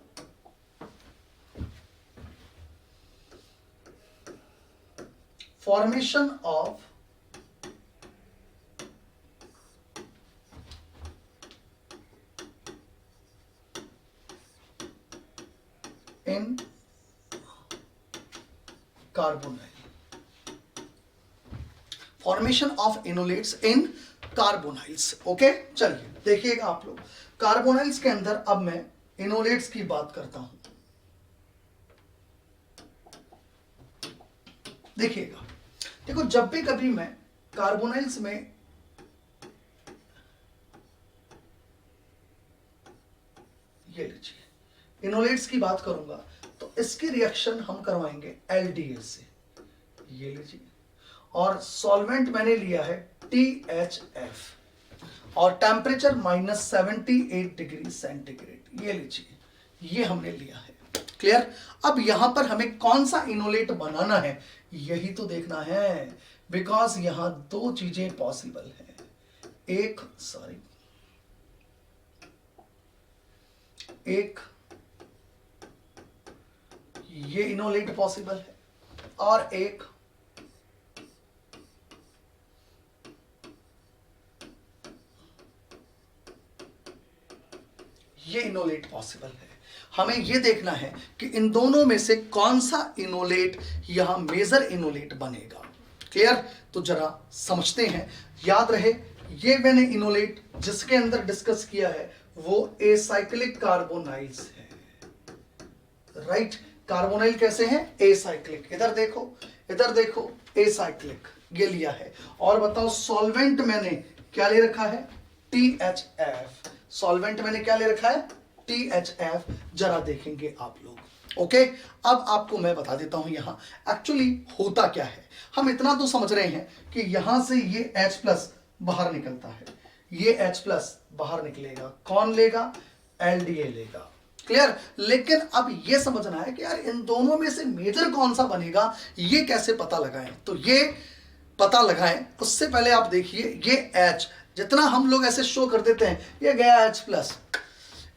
formation of in carbonyl, formation of enolates in carbonyls. Okay चलिए देखिएगा आप लोग, कार्बोनाइल्स के अंदर अब मैं इनोलेट्स की बात करता हूं। देखिएगा, देखो जब भी कभी मैं कार्बोनाइल्स में ये लीजिए इनोलेट्स की बात करूंगा तो इसकी रिएक्शन हम करवाएंगे एलडीए से, ये लीजिए, और सॉल्वेंट मैंने लिया है THF और टेम्परेचर -78 डिग्री सेंटीग्रेड, ये लीजिए, ये हमने लिया है। क्लियर? अब यहां पर हमें कौन सा इनोलेट बनाना है यही तो देखना है, बिकॉज यहां दो चीजें पॉसिबल है। एक ये इनोलेट पॉसिबल है और एक ये इनोलेट पॉसिबल है। हमें यह देखना है कि इन दोनों में से कौन सा इनोलेट यहां मेजर इनोलेट बनेगा। क्लियर? तो जरा समझते हैं, याद रहे ये मैंने इनोलेट जिसके अंदर डिस्कस किया है वो एसाइक्लिक कार्बोनाइल्स है। राइट? कार्बोनाइल कैसे हैं? एसाइक्लिक। इधर देखो एसाइक्लिक ये लिया है। और बताओ सॉल्वेंट मैंने क्या ले रखा है? THF। सॉल्वेंट मैंने क्या ले रखा है? THF। जरा देखेंगे आप लोग। ओके अब आपको मैं बता देता हूं यहां एक्चुअली होता क्या है। हम इतना तो समझ रहे हैं कि यहां से ये H+ बाहर निकलता है, ये H+ बाहर निकलेगा, कौन लेगा? LDA लेगा। क्लियर? लेकिन अब ये समझना है कि यार इन दोनों में से मेजर कौन सा बनेगा, ये कैसे पता लगाएं। तो ये पता लगाएं उससे पहले आप देखिए ये H जितना हम लोग ऐसे शो कर देते हैं ये गया H+,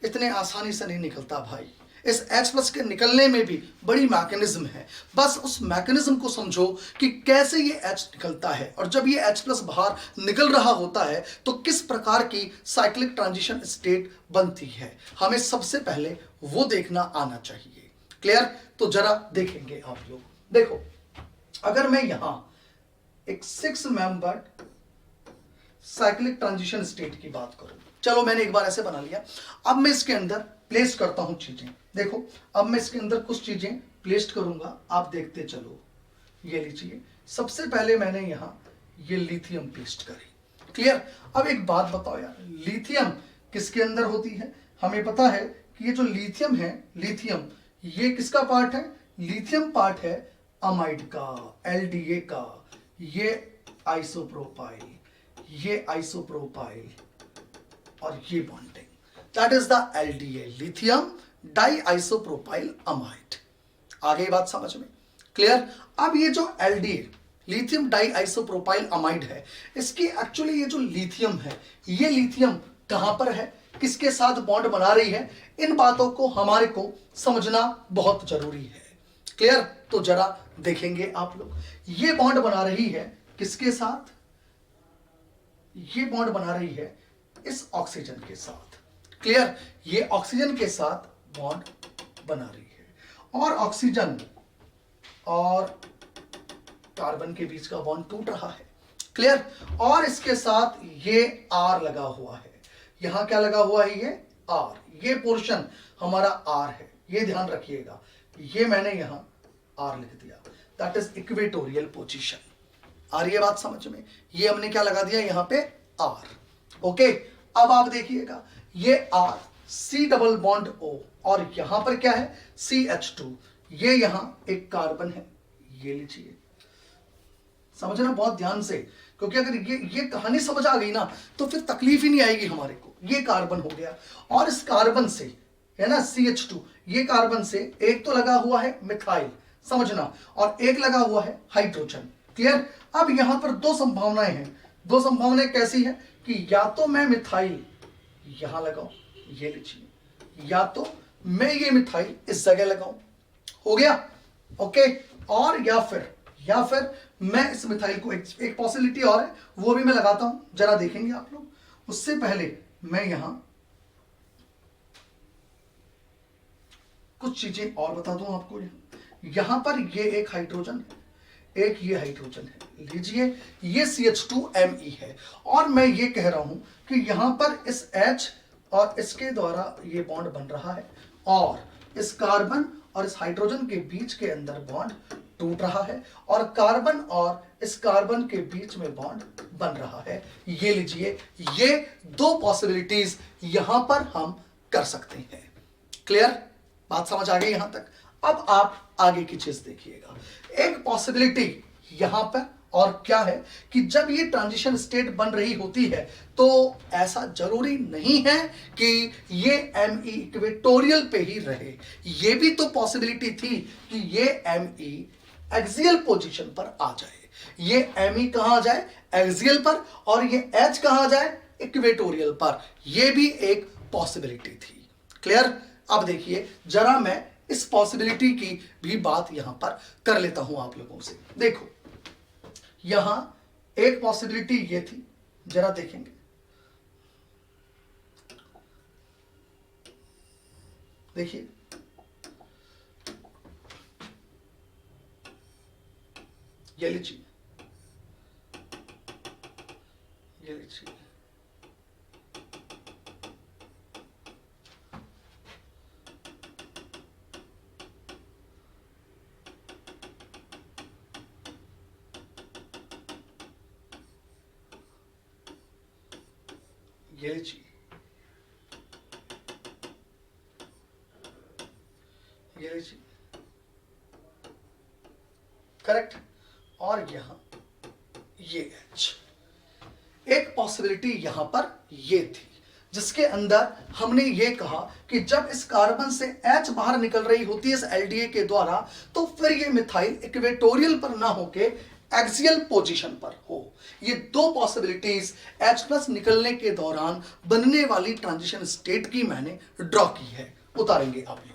इतने आसानी से नहीं निकलता भाई। इस H+ के निकलने में भी बड़ी मैकेनिज्म है, बस उस मैकेनिज्म को समझो कि कैसे ये H निकलता है, और जब ये H+ बाहर निकल रहा होता है तो किस प्रकार की साइक्लिक ट्रांजिशन स्टेट बनती है, हमें सबसे पहले वो देखना आना चाहिए। क्लियर? तो जरा देखेंगे आप लोग। देखो अगर मैं यहां एक 6 मेंबर्ड साइक्लिक ट्रांजिशन स्टेट की बात करूं, चलो मैंने एक बार ऐसे बना लिया, अब मैं इसके अंदर प्लेस करता हूं चीजें। देखो अब मैं इसके अंदर कुछ चीजें प्लेस करूंगा, आप देखते चलो। ये लीजिए, सबसे पहले मैंने यहां ये लिथियम प्लेस करी। क्लियर? अब एक बात बताओ यार, लिथियम किसके अंदर होती है? हमें पता है कि ये जो लिथियम है, लिथियम ये किसका पार्ट है? लिथियम पार्ट है अमाइड का, LDA का। ये आइसोप्रोपाइल, ये आइसोप्रोपाइल और ये bonding, that is the LDA, lithium diisopropyl amide. आ गई बात समझ में? क्लियर। अब ये जो LDA lithium diisopropyl amide है, इसकी एक्चुअली ये जो लिथियम है, ये लिथियम कहां पर है, किसके साथ बॉन्ड बना रही है, इन बातों को हमारे को समझना बहुत जरूरी है। क्लियर। तो जरा देखेंगे आप लोग, ये बॉन्ड बना रही है किसके साथ, ये बॉन्ड बना रही है इस ऑक्सीजन के साथ। क्लियर। ये ऑक्सीजन के साथ बॉन्ड बना रही है और ऑक्सीजन और कार्बन के बीच का बॉन्ड टूट रहा है। क्लियर। और इसके साथ ये आर लगा हुआ है, यहां क्या लगा हुआ है, ये आर, ये पोर्शन हमारा आर है, ये ध्यान रखिएगा, ये मैंने यहां आर लिख दिया, दैट इज इक्वेटोरियल पोजीशन। आ रही है बात समझ में, ये हमने क्या लगा दिया यहां पे आर। ओके। अब आप देखिएगा, ये R C double bond O और यहां पर क्या है CH2, ये यहां एक कार्बन है, ये लीजिए, समझना बहुत ध्यान से, क्योंकि अगर ये कहानी समझ आ गई ना तो फिर तकलीफ ही नहीं आएगी हमारे को। ये कार्बन हो गया और इस कार्बन से है ना CH2, ये कार्बन से एक तो लगा हुआ है मिथाइल, समझना, और एक लगा हुआ है हाइड्रोजन। क्लियर। अब यहां पर दो संभावनाएं हैं, दो संभावनाएं कैसी है कि या तो मैं मिथाइल यहां लगाऊं, ये लीजिए, या तो मैं ये मिथाइल इस जगह लगाऊं, हो गया। ओके। और या फिर मैं इस मिथाइल को एक पॉसिबिलिटी और है, वो भी मैं लगाता हूं, जरा देखेंगे आप लोग। उससे पहले मैं यहां कुछ चीजें और बता दूं आपको। यहां पर ये एक हाइड्रोजन है, एक ये हाइड्रोजन है, लीजिए, ये CH2Me है, और मैं ये कह रहा हूं कि यहां पर इस H और इसके द्वारा ये बॉन्ड बन रहा है और इस कार्बन और इस हाइड्रोजन के बीच के अंदर बॉन्ड टूट रहा है और कार्बन और इस कार्बन के बीच में बॉन्ड बन रहा है। ये लीजिए, ये दो पॉसिबिलिटीज यहां पर हम कर सकते हैं। क्लियर। बात समझ आ गई यहां तक। अब आप आगे की चीज देखिएगा, एक पॉसिबिलिटी यहां पर और क्या है कि जब ये ट्रांजिशन स्टेट बन रही होती है तो ऐसा जरूरी नहीं है कि ये Me इक्वेटोरियल पे ही रहे, ये भी तो पॉसिबिलिटी थी कि ये Me एक्सियल पोजीशन पर आ जाए, ये Me कहां आ जाए एक्सियल पर, और ये H कहां आ जाए इक्वेटोरियल पर, ये भी एक पॉसिबिलिटी थी। क्लियर। अब देखिए, जरा मैं इस पॉसिबिलिटी की भी बात यहां पर कर लेता हूं आप लोगों से। देखो, यहां एक पॉसिबिलिटी ये थी, जरा देखेंगे, देखिए, ये लीजिए, ये लीजिए, ये लीजिए, ये लीजिए, करेक्ट। और यहां ये H, एक पॉसिबिलिटी यहां पर ये थी जिसके अंदर हमने ये कहा कि जब इस कार्बन से H बाहर निकल रही होती है इस एलडीए के द्वारा, तो फिर ये मिथाइल इक्वेटोरियल पर ना होके एक्सियल पोजीशन पर हो। ये दो पॉसिबिलिटीज H+ निकलने के दौरान बनने वाली ट्रांजिशन स्टेट की मैंने ड्रॉ की है, उतारेंगे आप लोग।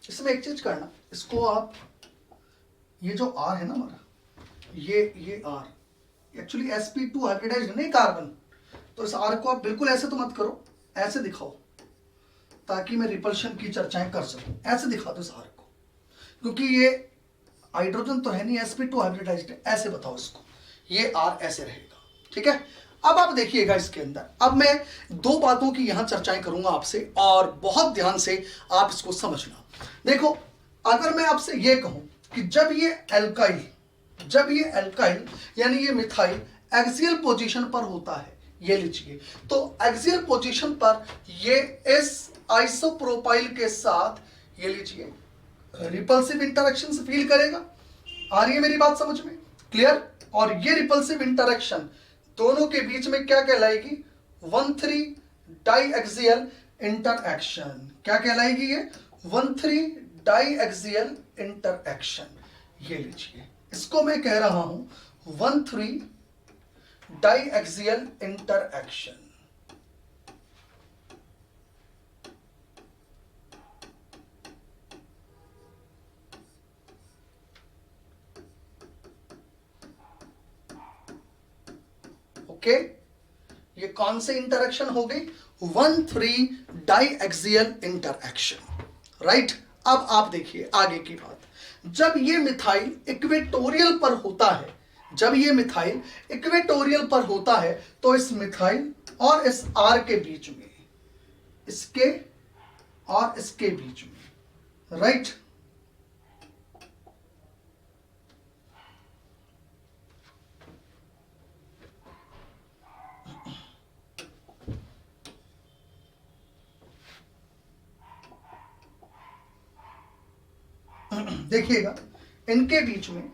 इसमें एक चीज करना, इसको आप, ये जो R है ना हमारा, ये R एक्चुअली sp2 हाइब्रिडाइज्ड नहीं कार्बन, तो इस R को आप बिल्कुल ऐसे तो मत करो, ऐसे दिखाओ ताकि मैं रिपल्शन की चर्चाएं कर सकूं। ऐसे दिखा दो इस R को, क्योंकि ये हाइड्रोजन तो है नहीं, sp2 हाइब्रिडाइज्ड है, ऐसे बताओ इसको, ये R ऐसे रहेगा। ठीक है। अब आप देखिएगा इसके अंदर, अब मैं दो बातों की यहां चर्चाएं करूंगा आपसे, और बहुत ध्यान से आप इसको समझना। देखो, अगर मैं आपसे ये कहूं कि जब ये एल्काइल यानी ये मिथाइल एक्सियल पोजीशन पर होता है, ये लीजिए, तो एक्सियल पोजीशन पर ये इस आइसोप्रोपाइल के साथ, ये लीजिए, रिपल्सिव इंटरेक्शन से फील करेगा। आ रही है मेरी बात समझ में? क्लियर। और ये रिपल्सिव इंटरेक्शन दोनों के बीच में क्या कहलाएगी? 1,3 डाई एक्सियल इंटरएक्शन। क्या कहलाएगी ये? 1,3 डाइएक्सियल इंटरएक्शन। ये लीजिए, इसको मैं कह रहा हूं 1,3 डाइएक्सियल इंटरएक्शन। ओके, ये कौन से इंटरएक्शन हो गई? 1,3 डाइएक्सियल इंटरएक्शन, राइट। अब आप देखिए आगे की बात। जब ये मिथाइल इक्वेटोरियल पर होता है, जब ये मिथाइल इक्वेटोरियल पर होता है तो इस मिथाइल और इस आर के बीच में, इसके और इसके बीच में, राइट। देखिएगा, इनके बीच में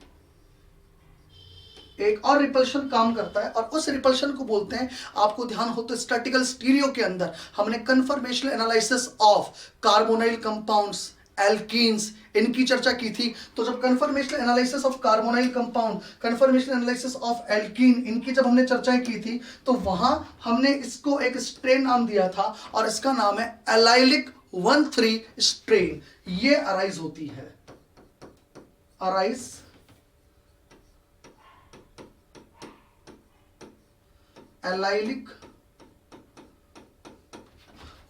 एक और रिपल्शन काम करता है और उस रिपल्शन को बोलते हैं, आपको ध्यान हो तो स्टैटिकल स्टीरियो के अंदर हमने conformational analysis of carbonyl compounds, alkenes, इनकी चर्चा की थी। तो जब conformational analysis of carbonyl compound, conformational analysis of alkene, इनकी जब हमने चर्चा की थी तो वहां हमने इसको एक स्ट्रेन नाम दिया था और इसका नाम है एलाइलिक 1,3 स्ट्रेन। ये अराइज होती है, अराइज एलाइलिक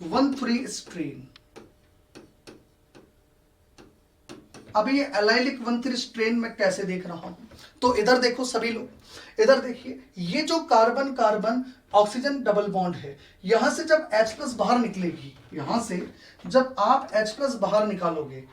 1,3 स्ट्रेन। अब ये एलाइलिक 1,3 स्ट्रेन में कैसे देख रहा हूं, तो इधर देखो सभी लोग, इधर देखिए, ये जो carbon carbon oxygen double bond है, यहां से जब H+ बाहर निकलेगी, यहां से जब आप H+ बाहर निकालोगे,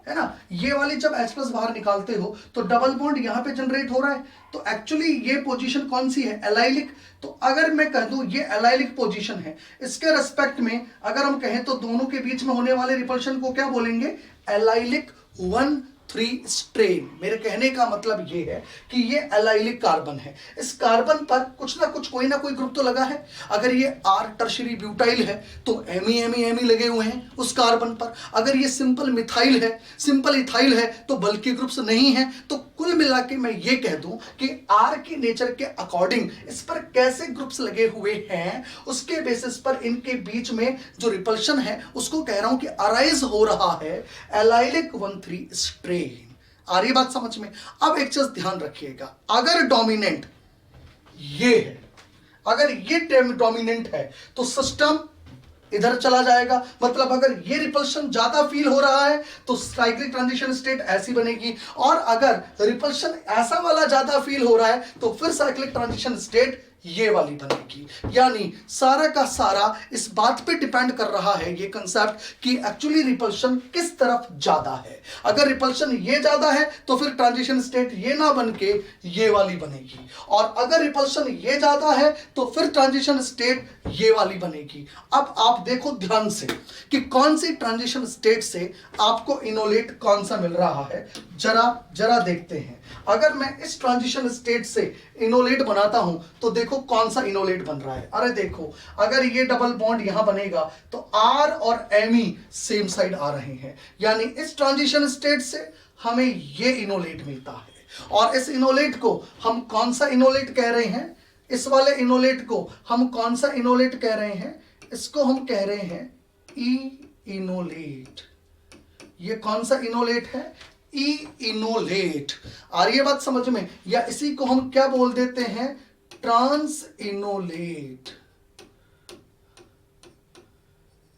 है ना, ये वाली जब H+ बाहर निकालते हो तो डबल बॉन्ड यहां पे जनरेट हो रहा है। तो एक्चुअली ये पोजीशन कौन सी है? एलाइलिक। तो अगर मैं कह दूं ये एलाइलिक पोजीशन है, इसके रेस्पेक्ट में अगर हम कहें तो दोनों के बीच में होने वाले रिपल्शन को क्या बोलेंगे? Allylic 1,3 strain. मेरे कहने का मतलब ये है कि ये एलाइलिक कार्बन है, इस कार्बन पर कुछ ना कुछ कोई ना कोई ग्रुप तो लगा है। अगर ये R टर्शियरी ब्यूटाइल है तो एमी लगे हुए हैं उस कार्बन पर। अगर ये सिंपल मिथाइल है, सिंपल इथाइल है तो बल्कि ग्रुप्स नहीं है। तो कुल मिला के मैं ये कह दूं कि R की नेचर के अकॉर्डिंग इस पर कैसे ग्रुप्स लगे हुए हैं, उसके बेसिस पर इनके बीच में जो रिपल्शन है उसको कह रहा हूं कि अराइज हो रहा है एलाइलिक 1,3 स्ट्रेन। आ रही बात समझ में? अब एक चीज ध्यान रखिएगा, अगर डोमिनेंट ये है, अगर ये डोमिनेंट है तो सिस्टम इधर चला जाएगा। मतलब अगर ये रिपल्शन ज्यादा फील हो रहा है तो साइक्लिक ट्रांजिशन स्टेट ऐसी बनेगी, और अगर रिपल्शन ऐसा वाला ज्यादा फील हो रहा है तो फिर साइक्लिक ट्रांजिशन स्टेट ये वाली बनेगी। यानी सारा का सारा इस बात पे डिपेंड कर रहा है ये कंसेप्ट कि एक्चुअली रिपल्शन किस तरफ ज्यादा है। अगर रिपल्शन ये ज्यादा है तो फिर ट्रांजिशन स्टेट ये ना बन के ये वाली बनेगी, और अगर रिपल्शन ये ज्यादा है तो फिर ट्रांजिशन स्टेट ये वाली बनेगी। अब आप देखो ध्यान से कि कौन सी ट्रांजिशन स्टेट से आपको इनोलेट कौन सा मिल रहा है, जरा देखते हैं। अगर मैं इस ट्रांजिशन स्टेट से इनोलेट बनाता हूं तो देखो कौन सा इनोलेट बन रहा है। अरे देखो, अगर ये डबल बॉन्ड यहां बनेगा तो R और Me सेम साइड आ रहे हैं, यानी इस ट्रांजिशन स्टेट से हमें ये इनोलेट मिलता है। और इस इनोलेट को हम कौन सा इनोलेट कह रहे हैं? इस वाले इनोलेट को हम कौन सा इनोलेट कह रहे हैं? इसको हम कह रहे हैं ई इनोलेट। ये कौन सा इनोलेट है? ई इनोलेट। आ रही है बात समझ में? या इसी को हम क्या बोल देते हैं? Trans enolate.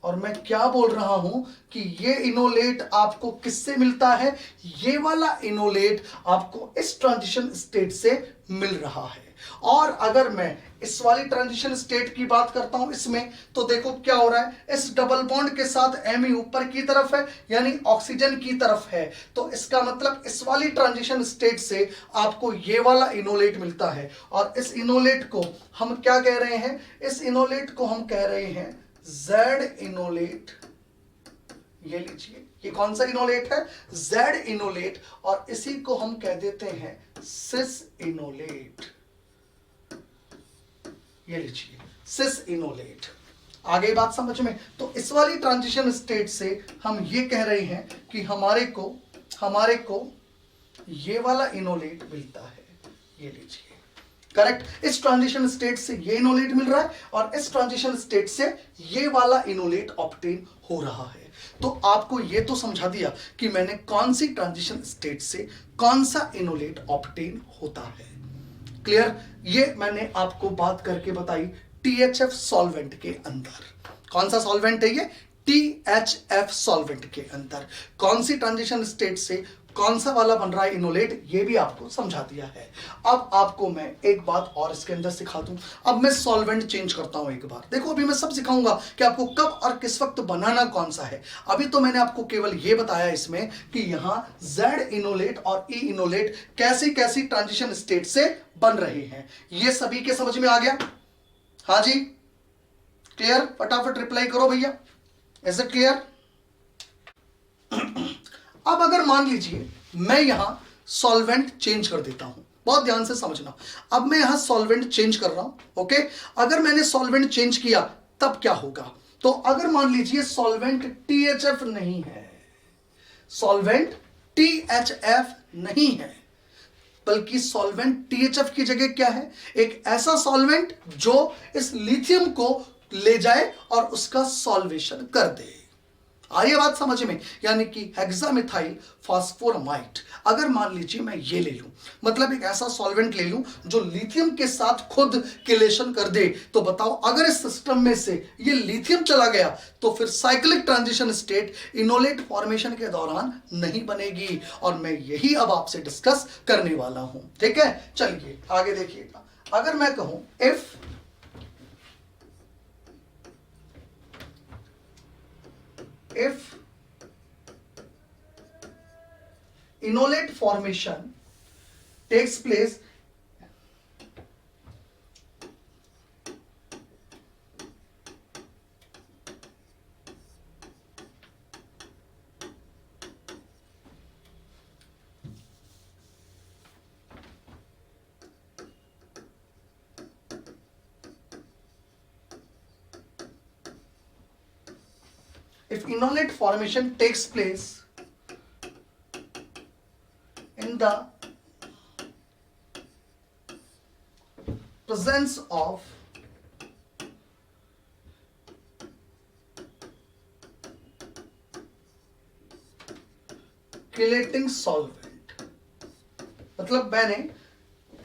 और मैं क्या बोल रहा हूं कि ये इनोलेट आपको किससे मिलता है? ये वाला इनोलेट आपको इस ट्रांजिशन स्टेट से मिल रहा है। और अगर मैं इस वाली ट्रांजिशन स्टेट की बात करता हूं इसमें, तो देखो क्या हो रहा है, इस डबल बॉन्ड के साथ Me ऊपर की तरफ है यानी ऑक्सीजन की तरफ है। तो इसका मतलब इस वाली ट्रांजिशन स्टेट से आपको ये वाला इनोलेट मिलता है। और इस इनोलेट को हम क्या कह रहे हैं? इस इनोलेट को हम कह रहे हैं Z इनोलेट। ये लीजिए, ये कौन सा इनोलेट है? Z enolate. और इसी को हम कह देते हैं सिस इनोलेट। ये लीजिए, सिस इनोलेट। आगे बात समझ में? तो इस वाली ट्रांजिशन स्टेट से हम ये कह रहे हैं कि हमारे को ये वाला इनोलेट मिलता है। ये लीजिए, करेक्ट। इस ट्रांजिशन स्टेट से ये इनोलेट मिल रहा है और इस ट्रांजिशन स्टेट से ये वाला इनोलेट ऑब्टेन हो रहा है। तो आपको ये तो समझा दिया कि मैंने कौन सी ट्रांजिशन स्टेट से कौन सा इनोलेट ऑब्टेन होता है। क्लियर? ये मैंने आपको बात करके बताई THF सॉल्वेंट के अंदर। कौन सा सॉल्वेंट है ये? THF सॉल्वेंट के अंदर कौन सी ट्रांजिशन स्टेट से कौन सा वाला बन रहा है इनोलेट, ये भी आपको समझा दिया है। अब आपको मैं एक बात और इसके अंदर सिखा दूं। अब मैं सॉल्वेंट चेंज करता हूं एक बार। देखो अभी मैं सब सिखाऊंगा कि आपको कब और किस वक्त बनाना कौन सा है। अभी तो मैंने आपको केवल ये बताया इसमें कि यहां Z इनोलेट और E इनोलेट कैसी कैसी ट्रांजिशन स्टेट से बन रहे हैं। ये सभी के समझ में आ गया? हाँ जी, क्लियर? फटाफट रिप्लाई करो भैया, इज इट क्लियर? अब अगर मान लीजिए मैं यहां सॉल्वेंट चेंज कर देता हूं, बहुत ध्यान से समझना। अब मैं यहां सॉल्वेंट चेंज कर रहा हूं, ओके। अगर मैंने सॉल्वेंट चेंज किया तब क्या होगा? तो अगर मान लीजिए सॉल्वेंट THF नहीं है, सॉल्वेंट THF नहीं है, बल्कि सॉल्वेंट THF की जगह क्या है? एक ऐसा सॉल्वेंट जो इस लिथियम को ले जाए और उसका सॉल्वेशन कर दे। आ रही है बात समझ में? यानी कि हेक्सामिथाइल फास्फोरामाइड। अगर मान लीजिए मैं ये ले लूं, मतलब एक ऐसा सॉल्वेंट ले लूं जो लिथियम के साथ खुद किलेशन कर दे, तो बताओ अगर इस सिस्टम में से ये लिथियम चला गया तो फिर cyclic transition state enolate formation के दौरान नहीं बनेगी। और मैं यही अब आपसे डिस्कस करने वाला हूं, ठीक है? चलिए आगे देखिएगा। अगर मैं कहूं if enolate formation takes place if enolate formation takes place in the presence of chelating solvent, मतलब मैंने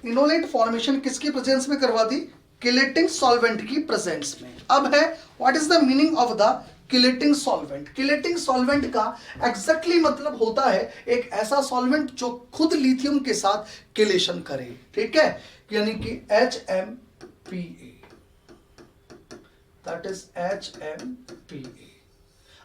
इनोलेट फॉर्मेशन किसके प्रेजेंस में करवा दी? किलेटिंग सॉल्वेंट की प्रेजेंस में। अब है what is the meaning of the chelating solvent? Chelating solvent का एग्जैक्टली मतलब होता है एक ऐसा सॉल्वेंट जो खुद लिथियम के साथ किलेशन करे, ठीक है? यानी कि HMPA, दैट इज HMPA।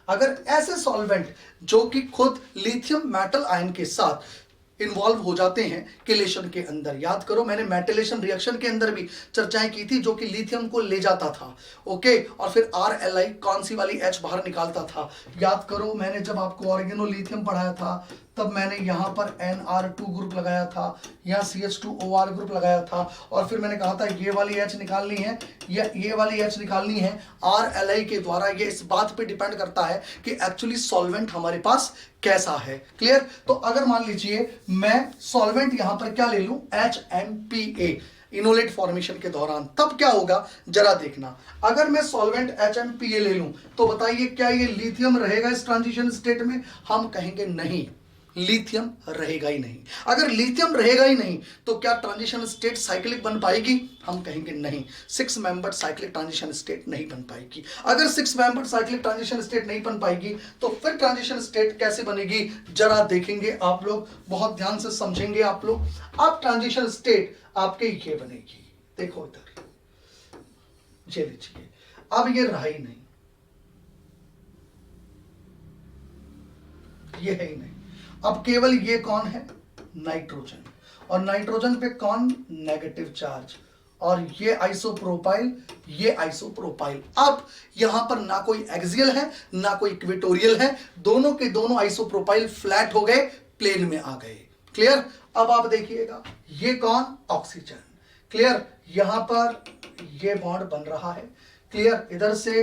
अगर ऐसे सॉल्वेंट जो कि खुद लिथियम मेटल आयन के साथ इन्वॉल्व हो जाते हैं किलेशन के अंदर, याद करो मैंने मेटलेशन रिएक्शन के अंदर भी चर्चाएं की थी, जो कि लिथियम को ले जाता था, ओके, और फिर RLi कौन सी वाली H बाहर निकालता था। याद करो मैंने जब आपको ऑर्गेनो लिथियम पढ़ाया था तब मैंने यहां पर NR2 ग्रुप लगाया था, यहाँ CH2OR ग्रुप लगाया था, और फिर मैंने कहा था ये वाली H निकालनी है या ये वाली H निकालनी है RLi के द्वारा। ये इस बात पे डिपेंड करता है कि एक्चुअली सॉल्वेंट हमारे पास कैसा है। क्लियर? तो अगर मान लीजिए मैं सॉल्वेंट यहां पर क्या ले लूं? HMPA इनोलेट फॉर्मेशन के दौरान, तब क्या होगा जरा देखना। अगर मैं सॉल्वेंट HMPA ले लूं तो बताइए क्या ये लिथियम रहेगा इस ट्रांजिशन स्टेट में? हम कहेंगे नहीं, लिथियम रहेगा ही नहीं। अगर लिथियम रहेगा ही नहीं तो क्या ट्रांजिशन स्टेट साइक्लिक बन पाएगी? हम कहेंगे नहीं, 6 मेंबर्ड साइक्लिक ट्रांजिशन स्टेट नहीं बन पाएगी। अगर 6 मेंबर्ड साइक्लिक ट्रांजिशन स्टेट नहीं बन पाएगी तो फिर ट्रांजिशन स्टेट कैसे बनेगी जरा देखेंगे आप लोग, बहुत ध्यान से समझेंगे आप लोग। अब ट्रांजिशन स्टेट आपके ये बनेगी, देखो इधर ये लीजिए, अब ये रहा ही नहीं, ये है ही नहीं। अब केवल ये कौन है? नाइट्रोजन, और नाइट्रोजन पे कौन? नेगेटिव चार्ज, और ये आइसोप्रोपाइल, ये आइसोप्रोपाइल। अब यहां पर ना कोई एक्सियल है ना कोई इक्वेटोरियल है, दोनों के दोनों आइसोप्रोपाइल फ्लैट हो गए, प्लेन में आ गए। क्लियर? अब आप देखिएगा ये कौन? ऑक्सीजन। क्लियर? यहां पर ये बॉन्ड बन रहा है, क्लियर, इधर से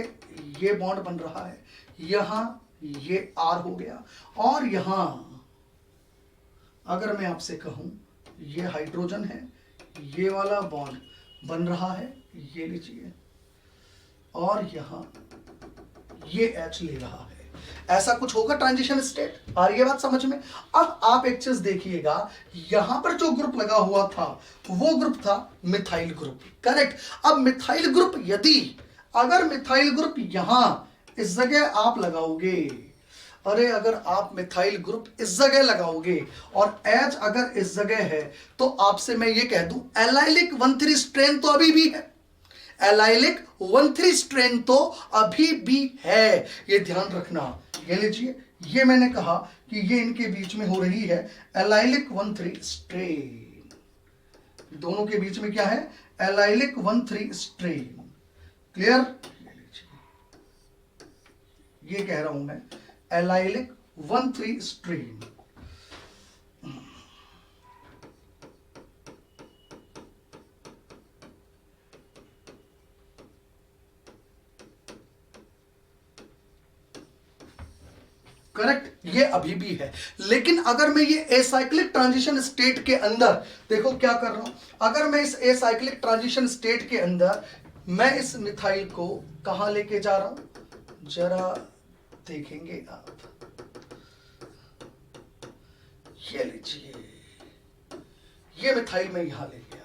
ये बॉन्ड बन रहा है, यहां ये R हो गया, और यहां अगर मैं आपसे कहूं ये हाइड्रोजन है, ये वाला बॉन्ड बन रहा है, ये लीजिए, और यहां ये H ले रहा है, ऐसा कुछ होगा ट्रांजिशन स्टेट। आ रही है बात समझ में? अब आप एक चीज देखिएगा, यहां पर जो ग्रुप लगा हुआ था वो ग्रुप था मिथाइल ग्रुप, करेक्ट। अब मिथाइल ग्रुप यदि अगर मिथाइल ग्रुप यहां इस जगह आप लगाओगे, अरे अगर आप मिथाइल ग्रुप इस जगह लगाओगे और H अगर इस जगह है, तो आपसे मैं ये कह दूं एलाइलिक 1,3 स्ट्रेन तो अभी भी है, एलाइलिक 1,3 स्ट्रेन तो अभी भी है, ये ध्यान रखना। ये लीजिए, ये मैंने कहा कि ये इनके बीच में हो रही है एलाइलिक 1,3 स्ट्रेन, दोनों के बीच में क्या है? Allylic 1,3 strain, clear. ये कह रहा हूं मैं एलाइलिक 1,3 स्ट्रेन। करेक्ट, ये अभी भी है। लेकिन अगर मैं ये एसाइक्लिक ट्रांजिशन स्टेट के अंदर, देखो क्या कर रहा हूं, अगर मैं इस एसाइक्लिक ट्रांजिशन स्टेट के अंदर मैं इस मिथाइल को कहां लेके जा रहा हूं, जरा देखेंगे आप, ये लीजिए, ये मिथाइल मैं यहां ले गया,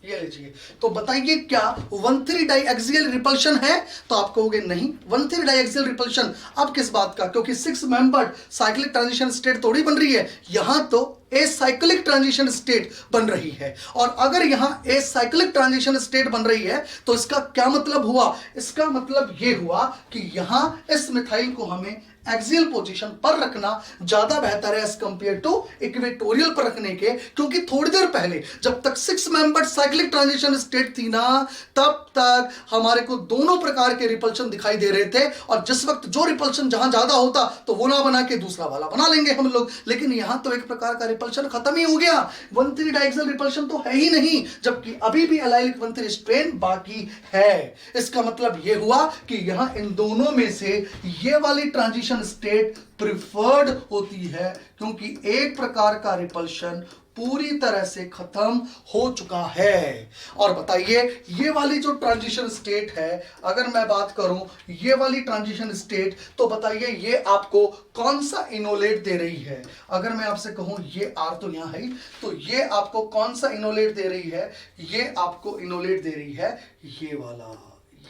ये लीजिए। तो बताइए क्या 1,3 डाइएक्सियल रिपल्शन है? तो आप कहोगे नहीं, 1,3 डाइएक्सियल रिपल्शन अब किस बात का, क्योंकि 6 मेंबर्ड साइक्लिक ट्रांजिशन स्टेट थोड़ी बन रही है, यहां तो एसाइक्लिक ट्रांजिशन स्टेट बन रही है। और अगर यहां एसाइक्लिक ट्रांजिशन स्टेट बन रही है तो इसका क्या मतलब हुआ? इसका मतलब यह हुआ कि यहां इस मिथाइल को हमें एक्सियल पोजीशन पर रखना ज्यादा बेहतर है एज कंपेयर टू इक्वेटोरियल पर रखने के, क्योंकि थोड़ी देर पहले जब तक 6 मेंबर्ड साइक्लिक ट्रांजिशन स्टेट थी ना, तब तक हमारे को दोनों प्रकार के रिपल्शन दिखाई दे रहे थे, और जिस वक्त जो रिपल्शन जहां ज्यादा होता तो वो ना बना के दूसरा वाला बना लेंगे हम लोग, लेकिन यहां तो एक प्रकार का रिपल्शन खत्म ही हो गया, 1,3 डाइएक्सियल रिपल्शन तो है ही नहीं, जबकि अभी भी एलाइलिक 1,3 स्ट्रेन बाकी है। इसका मतलब यह हुआ कि यहां इन दोनों में से ये वाली ट्रांजिशन स्टेट प्रिफर्ड होती है, क्योंकि एक प्रकार का रिपल्शन पूरी तरह से खत्म हो चुका है। और बताइए ये वाली जो ट्रांजिशन स्टेट है, अगर मैं बात करूं ये वाली ट्रांजिशन स्टेट, तो बताइए ये आपको कौन सा इनोलेट दे रही है? अगर मैं आपसे कहूं ये R तो यहां है, तो ये आपको कौन सा इनोलेट दे रही है? ये आपको इनोलेट दे रही है ये वाला,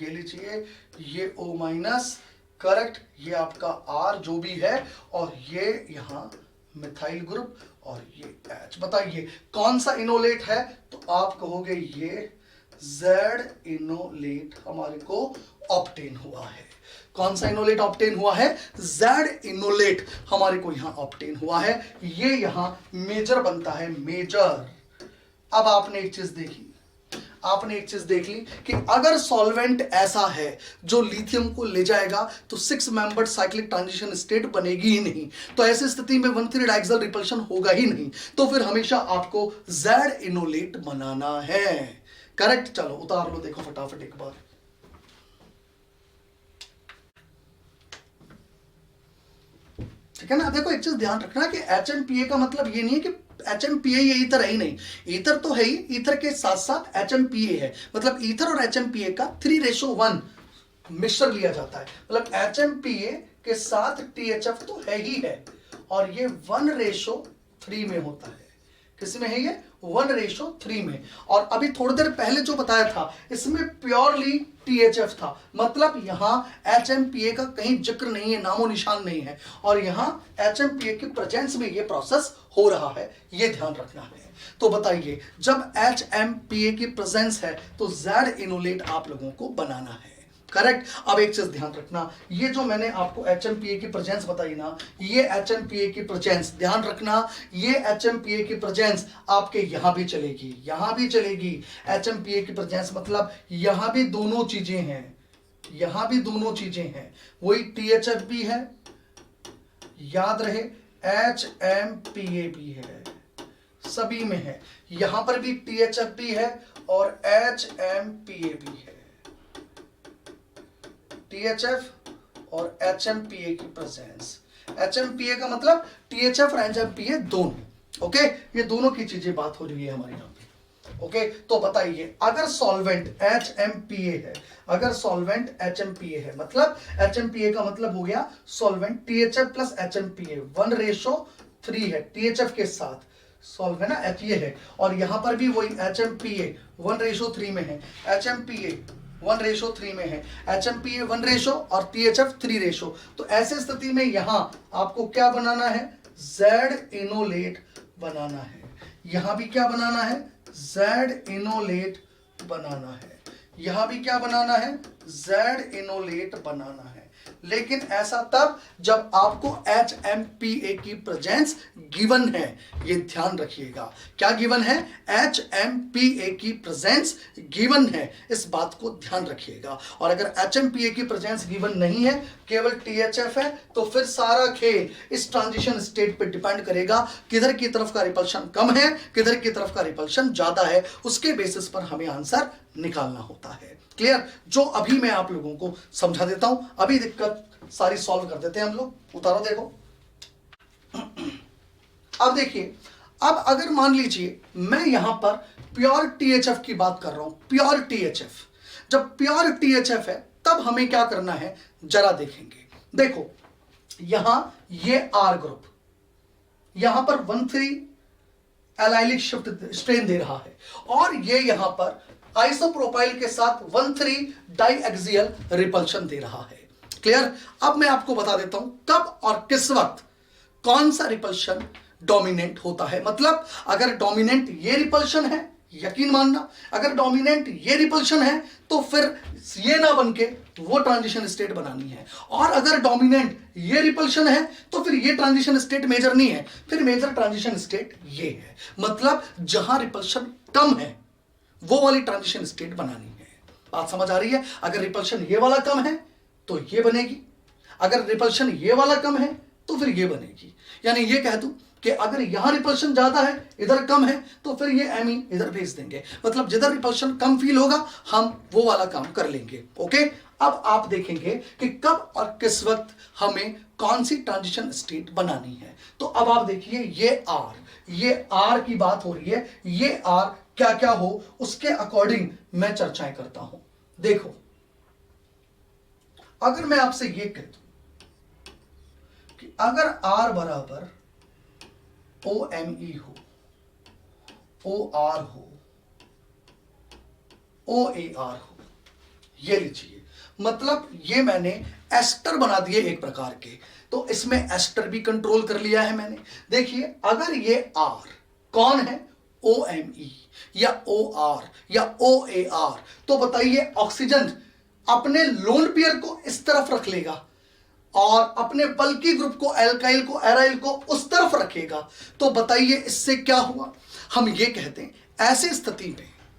ये लीजिए, ये O-, करेक्ट, ये आपका R जो भी है, और ये यहां मिथाइल ग्रुप, और ये H। बताइए कौन सा इनोलेट है? तो आप कहोगे ये Z इनोलेट हमारे को ऑब्टेन हुआ है। कौन सा इनोलेट ऑब्टेन हुआ है? Z इनोलेट हमारे को यहां ऑब्टेन हुआ है, ये यहां मेजर बनता है, मेजर। अब आपने एक चीज देखी, आपने एक चीज देख ली कि अगर सॉल्वेंट ऐसा है जो लिथियम को ले जाएगा तो 6 मेंबर्ड साइक्लिक ट्रांजिशन स्टेट बनेगी ही नहीं, तो ऐसी स्थिति में 1,3 डाइएक्सियल रिपल्शन होगा ही नहीं, तो फिर हमेशा आपको Z इनोलेट बनाना है, करेक्ट। चलो उतार लो, देखो फटाफट एक बार, ठीक है ना। देखो एक चीज ध्यान रखना कि HMPA का मतलब ये नहीं है कि HMPA ये ईथर है ही नहीं, ईथर तो है ही, ईथर के साथ साथ HMPA है, मतलब ईथर और HMPA का 3:1 मिक्सचर लिया जाता है, मतलब HMPA के साथ THF तो है ही है, और ये 1:3 में होता है। किसमें है ये? 1:3 में। और अभी थोड़ी देर पहले जो बताया था इसमें प्योरली THF था, मतलब यहां HMPA का कहीं जिक्र नहीं है, नामो निशान नहीं है, और यहां HMPA की प्रेजेंस में ये प्रोसेस हो रहा है, ये ध्यान रखना है। तो बताइए जब HMPA की प्रेजेंस है तो Z इनोलेट आप लोगों को बनाना है, करेक्ट। अब एक चीज ध्यान रखना, ये जो मैंने आपको HMPA की प्रेजेंस बताई ना, ये HMPA की प्रेजेंस ध्यान रखना, ये HMPA की प्रेजेंस आपके यहां भी चलेगी, यहां भी चलेगी। HMPA की प्रेजेंस मतलब यहां भी दोनों चीजें हैं, यहां भी दोनों चीजें हैं, वही THF भी है, याद रहे HMPAB है, सभी में है। यहां पर भी THF भी है और HMPAB है। THF और HMPA की प्रेजेंस, HMPA का मतलब THF और HMPA दोनों। ओके, ये दोनों की चीजें बात हो रही है हमारे यहां पे। ओके, तो बताइए अगर सॉल्वेंट HMPA है, अगर सॉल्वेंट HMPA है, मतलब HMPA का मतलब हो गया सॉल्वेंट THF प्लस HMPA 1:3 है THF के साथ, सॉल्व है ना, ये है। और यहां पर भी वही HMPA 1:3 में है, HMPA 1:3 में है, HMPA 1 और THF 3। तो ऐसे स्थिति में यहां आपको क्या बनाना है, Z इनोलेट बनाना है। यहां भी क्या बनाना है, Z इनोलेट बनाना है। यहां भी क्या बनाना है, Z इनोलेट बनाना है। लेकिन ऐसा तब जब आपको HMPA की प्रेजेंस गिवन है, ये ध्यान रखिएगा। क्या गिवन है, HMPA की प्रेजेंस गिवन है, इस बात को ध्यान रखिएगा। और अगर HMPA की प्रेजेंस गिवन नहीं है, केवल THF है, तो फिर सारा खेल इस ट्रांजिशन स्टेट पे डिपेंड करेगा, किधर की तरफ का रिपल्शन कम है, किधर की तरफ का रिपल्शन ज्यादा है, उसके बेसिस पर हमें आंसर निकालना होता है। क्लियर? जो अभी मैं आप लोगों को समझा देता हूं, अभी दिक्कत सारी सॉल्व कर देते हैं हम लोग। उतारो, देखो। अब देखिए, अब अगर मान लीजिए मैं यहां पर प्योर THF की बात कर रहा हूं, प्योर THF, जब प्योर THF है तब हमें क्या करना है जरा देखेंगे। देखो यहां ये R ग्रुप, यहां पर 1,3 एलाइलिक शिफ्ट स्ट्रेन दे रहा है, और ये यहां पर आइसोप्रोपाइल के साथ 1,3 डाइएक्सियल रिपल्शन दे रहा है। क्लियर? अब मैं आपको बता देता हूं कब और किस वक्त कौन सा रिपल्शन डोमिनेंट होता है। मतलब अगर डोमिनेंट ये रिपल्शन है, यकीन मानना, अगर डोमिनेंट ये रिपल्शन है तो फिर ये ना बन के वो ट्रांजिशन स्टेट बनानी है, और अगर डोमिनेंट ये रिपल्शन है तो फिर ये ट्रांजिशन स्टेट मेजर नहीं है, फिर मेजर ट्रांजिशन स्टेट ये है। मतलब जहां रिपल्शन कम है वो वाली ट्रांजिशन स्टेट बनानी है। बात समझ आ रही है? अगर रिपल्शन ये वाला कम है तो ये बनेगी, अगर रिपल्शन ये वाला कम है तो फिर ये बनेगी। यानी ये कह दूं कि अगर यहां रिपल्शन ज्यादा है, इधर कम है, तो फिर ये एमीन इधर भेज देंगे। मतलब जिधर रिपल्शन कम फील होगा हम वो वाला काम कर लेंगे। ओके, अब आप देखेंगे कि कब और किस वक्त हमें कौन सी ट्रांजिशन स्टेट बनानी है। तो अब आप देखिए ये आर की बात हो रही है, ये आर क्या क्या हो उसके अकॉर्डिंग मैं चर्चाएं करता हूं। देखो, अगर मैं आपसे ये कह दूं कि अगर R बराबर OMe हो, OR हो, OAR हो, ये लीजिए, मतलब ये मैंने एस्टर बना दिए एक प्रकार के, तो इसमें एस्टर भी कंट्रोल कर लिया है मैंने। देखिए अगर ये R कौन है, OMe या OR या OAR, तो बताइए ऑक्सीजन अपने लोन पेयर को इस तरफ रख लेगा और अपने बल्की ग्रुप को, एल्काइल को, एराइल को उस तरफ रखेगा। तो बताइए इससे क्या हुआ। हम ये कहते हैं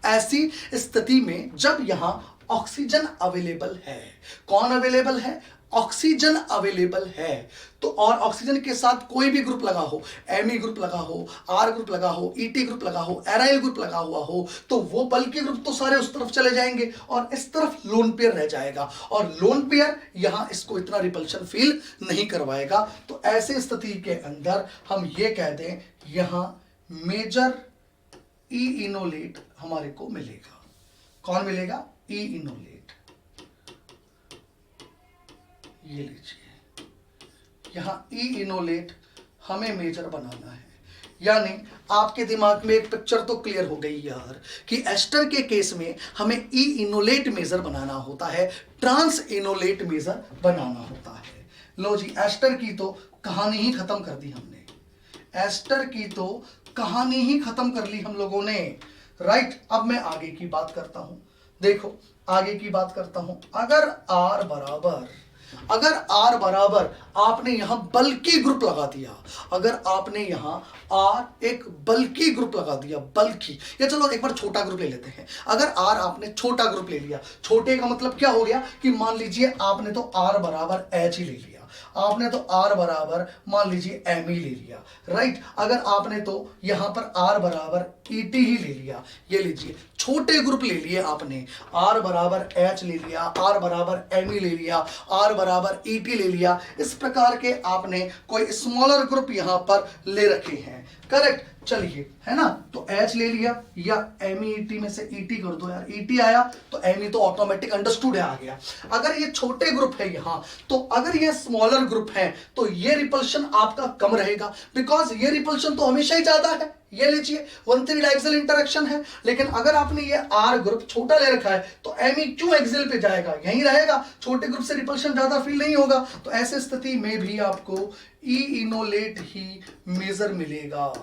ऐसी स्थिति में जब यहां ऑक्सीजन अवेलेबल है, कौन अवेलेबल है, ऑक्सीजन अवेलेबल है, तो और ऑक्सीजन के साथ कोई भी ग्रुप लगा हो, Me ग्रुप लगा हो, R ग्रुप लगा हो, Et ग्रुप लगा हो, एराइल ग्रुप लगा हुआ हो, तो वो बल्कि ग्रुप तो सारे उस तरफ चले जाएंगे और इस तरफ लोन पेयर रह जाएगा, और लोन पेयर यहां इसको इतना रिपल्शन फील नहीं करवाएगा। तो ऐसे स्थिति के अंदर हम ये कह दें यहां मेजर ई इनोलेट हमारे को मिलेगा। कौन मिलेगा, ई इनोलेट। ये लीजिए, यहां ई इनोलेट हमें मेजर बनाना है। यानी आपके दिमाग में एक पिक्चर तो क्लियर हो गई यार कि एस्टर के केस में हमें ई इनोलेट मेजर बनाना होता है, ट्रांस इनोलेट मेजर बनाना होता है। लो जी, एस्टर की तो कहानी ही खत्म कर दी हमने, एस्टर की तो कहानी ही खत्म कर ली हम लोगों ने। राइट, अब मैं आगे की बात करता हूं। देखो आगे की बात करता हूं, अगर R बराबर आपने यहां बल्कि ग्रुप लगा दिया, अगर आपने यहां R एक बल्कि ग्रुप लगा दिया, बल्कि, या चलो एक बार छोटा ग्रुप ले लेते हैं। अगर R आपने छोटा ग्रुप ले लिया, छोटे का मतलब क्या हो गया कि मान लीजिए आपने तो R बराबर H ही ले लिया, आपने तो R बराबर मान लीजिए Me ले लिया, राइट। अगर आपने तो यहां पर R बराबर ET ही ले लिया, ये लीजिए छोटे ग्रुप ले लिए आपने, R बराबर H ले लिया, R बराबर Me ले लिया, R बराबर ET ले लिया, इस प्रकार के आपने कोई स्मॉलर ग्रुप यहां पर ले रखे हैं, करेक्ट। चलिए, है ना, तो H ले लिया या MEET में से ET कर दो यार, ET आया तो Me तो ऑटोमेटिक अंडरस्टूड है, आ गया। अगर ये छोटे ग्रुप है यहां, तो अगर ये स्मॉलर ग्रुप है तो ये रिपल्शन आपका कम रहेगा, बिकॉज ये रिपल्शन तो हमेशा ही ज्यादा है, ये लीजिए 1,3 डायक्सियल इंटरेक्शन है। लेकिन अगर आपने ये R ग्रुप छोटा ले रखा है तो Me क्यों एक्सियल पे जाएगा, यहीं रहेगा, छोटे ग्रुप से रिपल्शन ज्यादा फील नहीं होगा। तो ऐसे स्थिति में भी आपको E इनोलेट ही मेजर मिलेगा।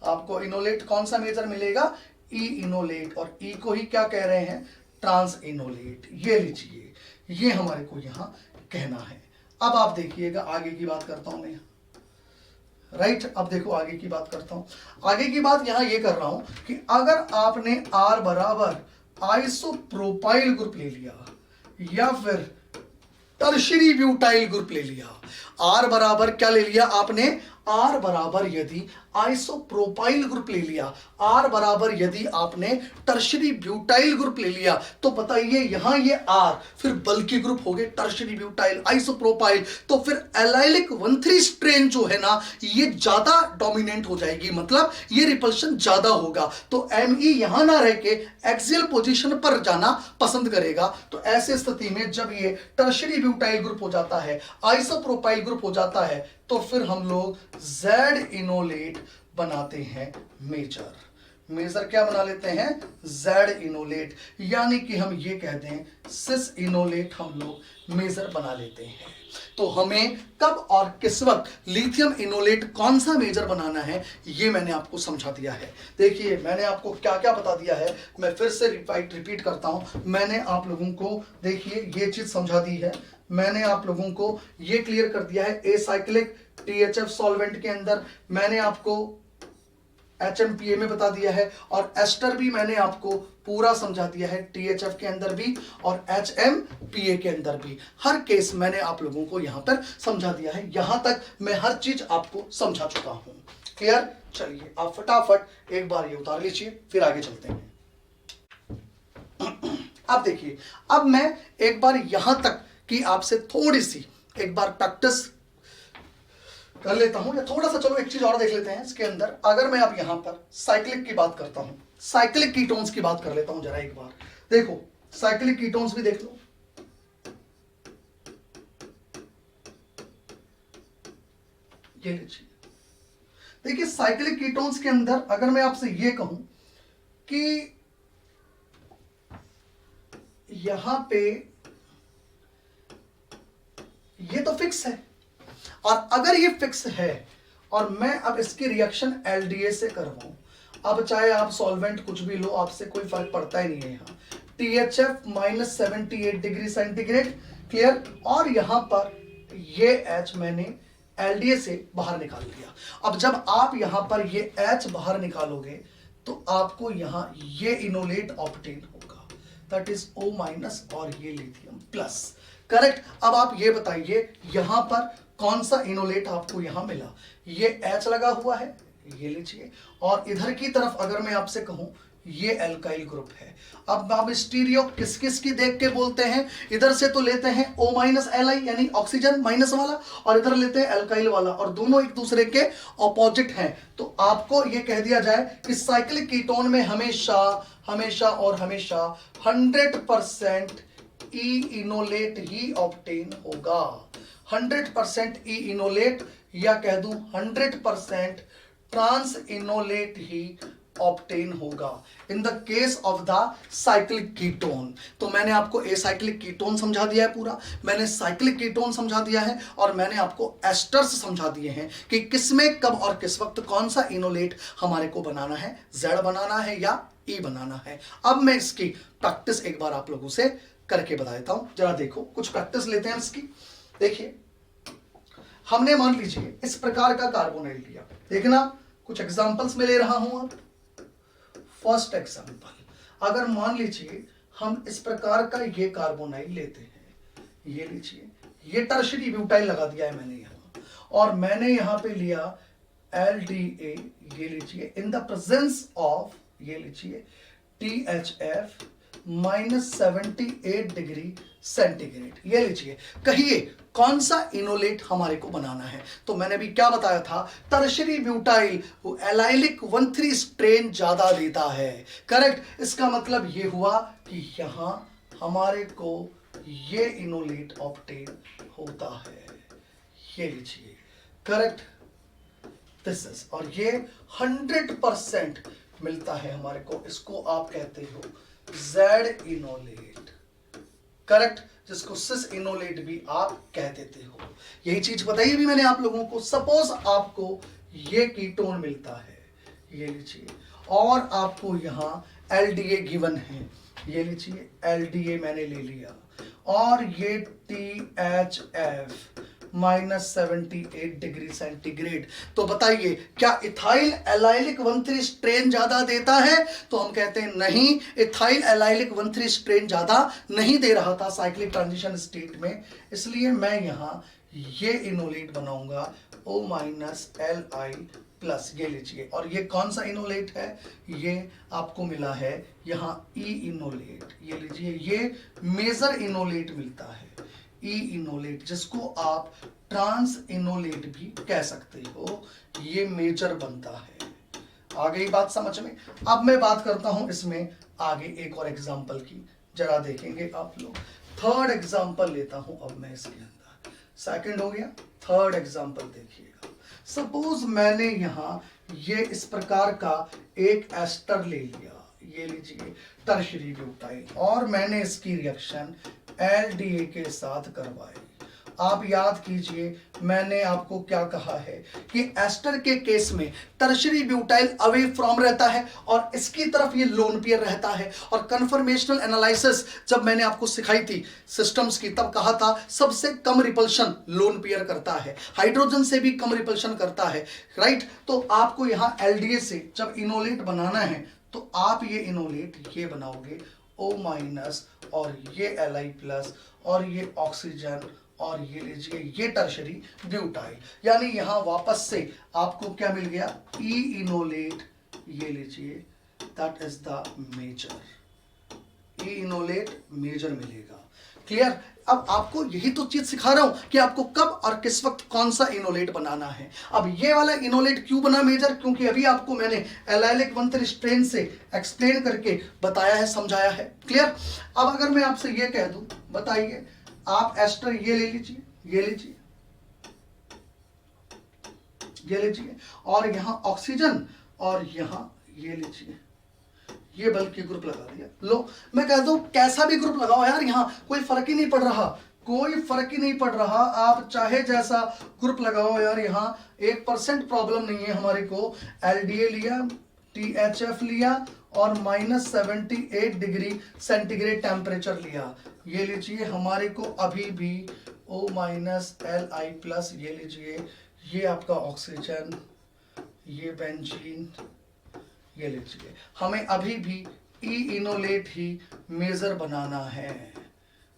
आपको इनोलेट कौन सा मेजर मिलेगा, ई इनोलेट, और ई को ही क्या कह रहे हैं, ट्रांस इनोलेट। ये लीजिए, ये हमारे को यहां कहना है। अब आप देखिएगा, आगे की बात करता हूं मैं, राइट। अब देखो आगे की बात करता हूं। आगे की बात यहां ये कर रहा हूं कि अगर आपने R बराबर आइसोप्रोपाइल ग्रुप ले लिया या फिर टर्शियरी ब्यूटाइल ग्रुप ले लिया, R बराबर क्या ले लिया आपने, R बराबर यदि आइसोप्रोपाइल ग्रुप ले लिया, R बराबर यदि आपने टर्शियरी ब्यूटाइल ग्रुप ले लिया, तो बताइए यहां ये R फिर बल्कि ग्रुप हो गए, टर्शियरी ब्यूटाइल, आइसोप्रोपाइल, तो फिर एलाइलिक 1,3 स्ट्रेन जो है ना, ये ज्यादा डोमिनेंट हो जाएगी, मतलब ये रिपल्शन ज्यादा होगा। तो Me यहां ना रह के एक्सियल पोजीशन पर जाना पसंद करेगा। तो ऐसे स्थिति में जब ये टर्शियरी ब्यूटाइल ग्रुप हो जाता है, आइसोप्रोपाइल ग्रुप हो जाता है, तो फिर हम लोग Z इनोलेट बनाते हैं मेजर। मेजर क्या बना लेते हैं, Z इनोलेट, यानी कि हम ये कह दें सिस इनोलेट हम लोग मेजर बना लेते हैं। तो हमें कब और किस वक्त लिथियम इनोलेट कौन सा मेजर बनाना है, ये मैंने आपको समझा दिया है। देखिए मैंने आपको क्या क्या बता दिया है, मैं फिर से रिपीट करता हूं। मैंने आप लोगों को देखिए ये चीज समझा दी है, मैंने आप लोगों को ये क्लियर कर दिया है एसाइक्लिक THF सॉल्वेंट के अंदर, मैंने आपको HMPA में बता दिया है, और एस्टर भी मैंने आपको पूरा समझा दिया है, THF के अंदर भी और HMPA के अंदर भी। हर केस मैंने आप लोगों को यहां पर समझा दिया है, यहां तक मैं हर चीज आपको समझा चुका हूं। क्लियर? चलिए आप फटाफट एक बार ये उतार लीजिए, फिर आगे चलते हैं। अब देखिए, अब मैं एक बार यहां तक कि आपसे थोड़ी सी एक बार प्रैक्टिस कर लेता हूं, या थोड़ा सा चलो एक चीज और देख लेते हैं इसके अंदर। अगर मैं अब यहां पर साइक्लिक की बात करता हूं, साइक्लिक कीटोन्स की बात कर लेता हूं जरा एक बार। देखो साइक्लिक कीटोन्स भी देख लो, ये लीजिए। देखिए साइक्लिक कीटोन्स के अंदर अगर मैं आपसे ये कहूं कि यहां पे ये तो फिक्स है, और अगर ये फिक्स है और मैं अब इसकी रिएक्शन LDA से करवाऊं, अब चाहे आप सॉल्वेंट कुछ भी लो, आपसे कोई फर्क पड़ता ही नहीं है। यहां THF -78 डिग्री सेंटीग्रेड, क्लियर, और यहां पर ये H मैंने LDA से बाहर निकाल दिया। अब जब आप यहां पर ये H बाहर निकालोगे तो आपको यहां ये इनोलेट ऑब्टेन होगा, दैट इज O- और ये लिथियम प्लस, करेक्ट। अब आप ये बताइए यहां पर कौन सा इनोलेट आपको यहां मिला, ये H लगा हुआ है, ये लीजिए, और इधर की तरफ अगर मैं आपसे कहूं ये एल्काइल ग्रुप है। अब आप स्टीरियो किस किस की देख के बोलते हैं, इधर से तो लेते हैं O-Li यानी ऑक्सीजन माइनस वाला, और इधर लेते हैं एल्काइल वाला, और दोनों एक दूसरे के ऑपोजिट हैं। तो आपको ये कह दिया जाए कि साइक्लिक कीटोन में हमेशा हमेशा और हमेशा 100% ई इनोलेट ही ऑब्टेन होगा, 100% ई इनोलेट, या कह दूं 100% ट्रांस इनोलेट ही ऑब्टेन होगा in the case of the cyclic ketone. तो मैंने आपको एसाइक्लिक कीटोन समझा दिया है पूरा, मैंने साइक्लिक कीटोन समझा दिया है, और मैंने आपको एस्टर्स समझा दिए हैं कि किसमें कब और किस वक्त कौन सा इनोलेट हमारे को बनाना है, Z बनाना है या E बनाना है। अब मैं इसकी प्रैक्टिस एक बार आप लोगों से करके बता देता हूं, जरा देखो, कुछ प्रैक्टिस लेते हैं इसकी। देखिए हमने मान लीजिए इस प्रकार का कार्बोनाइल लिया, देखना कुछ एग्जांपल्स में ले रहा हूं। अब फर्स्ट एग्जांपल, अगर मान लीजिए हम इस प्रकार का ये कार्बोनाइल लेते हैं, ये लीजिए, ये टर्शरी ब्यूटाइल लगा दिया है मैंने यहाँ, और मैंने यहाँ पे लिया LDA, ये लीजिए, इन द प्रेजेंस ऑफ, ये लीजिए, THF -78 डिग्री सेंटीग्रेड। ये लीजिए, कहिए कौन सा इनोलेट हमारे को बनाना है। तो मैंने भी क्या बताया था, टर्शरी ब्यूटाइल वो एलाइलिक 1,3 स्ट्रेन ज्यादा देता है, करेक्ट। इसका मतलब ये हुआ कि यहां हमारे को ये इनोलेट ऑब्टेन होता है, ये लीजिए, करेक्ट, दिस इज, और ये 100% मिलता है हमारे को। इसको आप कहते हो Z इनोलेट, करेक्ट, जिसको सिस इनोलेट भी आप कह देते हो। यही चीज बताइए भी मैंने आप लोगों को। सपोज आपको ये कीटोन मिलता है, ये लीजिए, और आपको यहां LDA गिवन है, ये लीजिए, LDA मैंने ले लिया, और ये THF -78 डिग्री सेंटीग्रेड। तो बताइए क्या इथाइल एलाइलिक 1,3 स्ट्रेन ज्यादा देता है? तो हम कहते हैं नहीं, इथाइल एलाइलिक 1,3 स्ट्रेन ज्यादा नहीं दे रहा था साइक्लिक ट्रांजिशन स्टेट में, इसलिए मैं यहां ये इनोलेट बनाऊंगा O-Li+, ये लीजिए। और ये कौन सा इनोलेट है? ये आपको मिला है यहां E इनोलेट, ये लीजिए, ये मेजर इनोलेट मिलता है, ई इनोलेट, जिसको आप ट्रांस इनोलेट भी कह सकते हो, ये मेजर बनता है। आ गई बात समझ में? अब मैं बात करता हूं इसमें आगे एक और एग्जांपल की, जरा देखेंगे आप लोग। थर्ड एग्जांपल लेता हूं अब मैं इसके अंदर, सेकंड हो गया, थर्ड एग्जांपल देखिएगा। सपोज मैंने यहां ये इस प्रकार का एक एस्टर ले लिया, ये लीजिए, टर्शरी ब्यूटाइल, और मैंने इसकी रिएक्शन LDA के साथ करवाई। आप याद कीजिए मैंने आपको क्या कहा है कि एस्टर के केस में टर्शरी ब्यूटाइल अवे फ्रॉम रहता है और इसकी तरफ ये लोन पेयर रहता है। और कन्फर्मेशनल एनालिसिस जब मैंने आपको सिखाई थी सिस्टम्स की, तब कहा था सबसे कम रिपल्शन लोन पेयर करता है, हाइड्रोजन से भी कम रिपल्शन करता है, राइट। तो आपको यहां LDA से जब इनोलेट बनाना है तो आप ये इनोलेट ये बनाओगे O- और ये Li+, और ये ऑक्सीजन, और ये लीजिए ये टर्शरी ब्यूटाइल, यानी यहां वापस से आपको क्या मिल गया, ई इनोलेट, ये लीजिए, that is the major, E enolate major मिलेगा। क्लियर? अब आपको यही तो चीज सिखा रहा हूं कि आपको कब और किस वक्त कौन सा इनोलेट बनाना है। अब ये वाला इनोलेट क्यों बना मेजर? क्योंकि अभी आपको मैंने एलाइलिक 1,3 स्ट्रेन से एक्सप्लेन करके बताया है, समझाया है। क्लियर? अब अगर मैं आपसे ये कह दूं, बताइए आप एस्टर ये ले लीजिए, ये लीजिए, ये लीजिए, और यहां ऑक्सीजन, और यहां ये लीजिए, ये बल्कि ग्रुप लगा दिया। लो, मैं कहता हूं कैसा भी ग्रुप लगाओ यार, यहां कोई फर्क ही नहीं पड़ रहा, कोई फर्क ही नहीं पड़ रहा, आप चाहे जैसा ग्रुप लगाओ यार, यहां 1% प्रॉब्लम नहीं है हमारे को। LDA लिया, THF लिया, और -78 डिग्री सेंटीग्रेड टेम्परेचर लिया, ये लीजिए, हमारे को अभी भी O-Li+, ये लीजिए, ये आपका ऑक्सीजन, ये बेंजीन, ये लीजिए, हमें अभी भी ई इनोलेट ही मेजर बनाना है।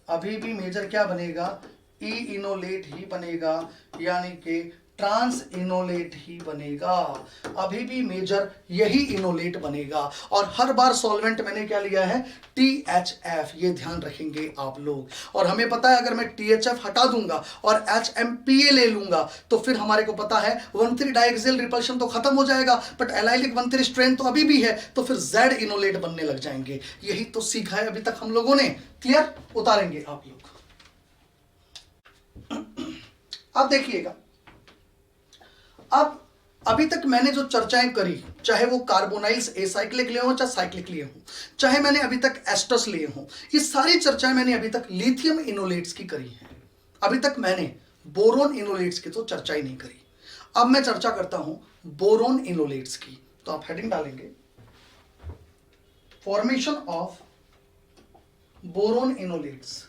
अभी भी मेजर क्या बनेगा? ई इनोलेट ही बनेगा, यानी कि ट्रांस इनोलेट ही बनेगा। अभी भी मेजर यही इनोलेट बनेगा। और हर बार सॉल्वेंट मैंने क्या लिया है? THF, ये ध्यान रखेंगे आप लोग। और हमें पता है अगर मैं THF हटा दूंगा और HMPA ले लूंगा तो फिर हमारे को पता है 1,3 डाइएक्सियल रिपल्शन तो खत्म हो जाएगा, बट एलाइलिक 1,3 स्ट्रेन तो अभी भी है, तो फिर Z इनोलेट बनने लग जाएंगे। यही तो सीखा है अभी तक हम लोगों ने। क्लियर? उतारेंगे आप लोग। अब देखिएगा, अब अभी तक मैंने जो चर्चाएं करी, चाहे वो कार्बोनाइल्स एसाइक्लिक लिए हो, चाहे साइक्लिक लिए हो, चाहे मैंने अभी तक एस्टर्स लिए हो, ये सारी चर्चाएं मैंने अभी तक लिथियम इनोलेट्स की करी है। अभी तक मैंने बोरोन इनोलेट्स की तो चर्चा ही नहीं करी। अब मैं चर्चा करता हूं बोरोन इनोलेट्स की। तो आप हेडिंग डालेंगे formation of boron enolates.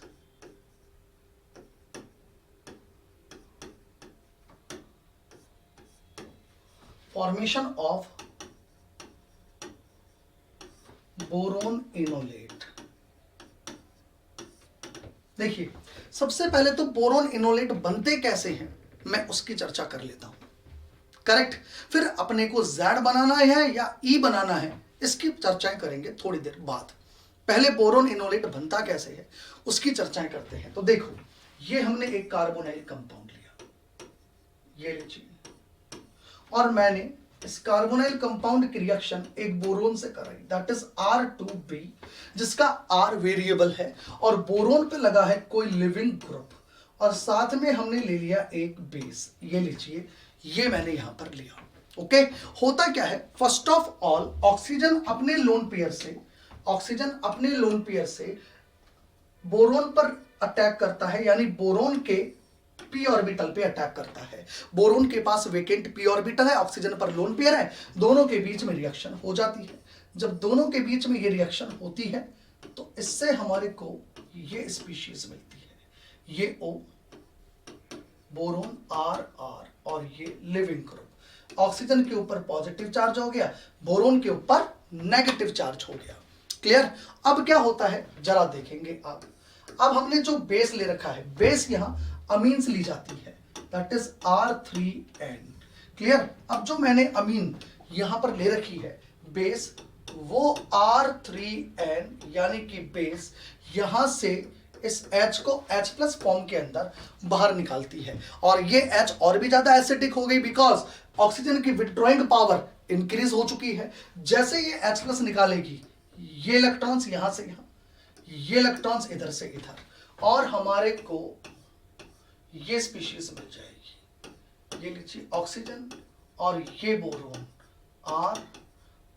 Formation of boron enolate। देखिए, सबसे पहले तो बोरोन इनोलेट बनते कैसे हैं मैं उसकी चर्चा कर लेता हूं, करेक्ट। फिर अपने को Z बनाना है या E बनाना है इसकी चर्चाएं करेंगे थोड़ी देर बाद। पहले बोरोन इनोलेट बनता कैसे है उसकी चर्चाएं करते हैं। तो देखो, ये हमने एक कार्बोनाइल कंपाउंड लिया, ये लीजिए, और मैंने इस कार्बोनाइल कंपाउंड की रिएक्शन एक बोरोन से कराई, दैट इज R2B, जिसका R वेरिएबल है और बोरोन पे लगा है कोई लिविंग ग्रुप, और साथ में हमने ले लिया एक बेस, ये लीजिए, ये मैंने यहां पर लिया। ओके, होता क्या है, फर्स्ट ऑफ ऑल ऑक्सीजन अपने लोन पेयर से बोरोन पर अटैक करता है, यानी बोरोन के पी ऑर्बिटल पे अटैक करता है। बोरोन के पास वेकेंट पी ऑर्बिटल है, ऑक्सीजन पर लोन पेयर है, दोनों के बीच में रिएक्शन हो जाती है। जब दोनों के बीच में ये रिएक्शन होती है तो इससे हमारे को ये स्पीशीज मिलती है, ये O, बोरोन RR, और ये लिविंग ग्रुप। ऑक्सीजन के ऊपर पॉजिटिव चार्ज हो गया, बोरोन के ऊपर नेगेटिव चार्ज हो गया। क्लियर। अब क्या होता है जरा देखेंगे आप। अब हमने जो बेस ले रखा है, बेस यहां अमीन्स ली जाती है, दैट इज R3N। क्लियर। अब जो मैंने अमीन यहां पर ले रखी है बेस, वो R3N यानी कि बेस यहां से इस H को H प्लस फॉर्म के अंदर बाहर निकालती है, और ये H और भी ज्यादा एसिडिक हो गई बिकॉज ऑक्सीजन की विथड्रॉइंग पावर इंक्रीज हो चुकी है। जैसे ये H प्लस निकालेगी, ये इलेक्ट्रॉन्स यहां से यहां, ये इलेक्ट्रॉन्स इधर से इधर, और हमारे को ये स्पीशीज मिल जाएगी, ये लीजिए ऑक्सीजन और ये बोरोन R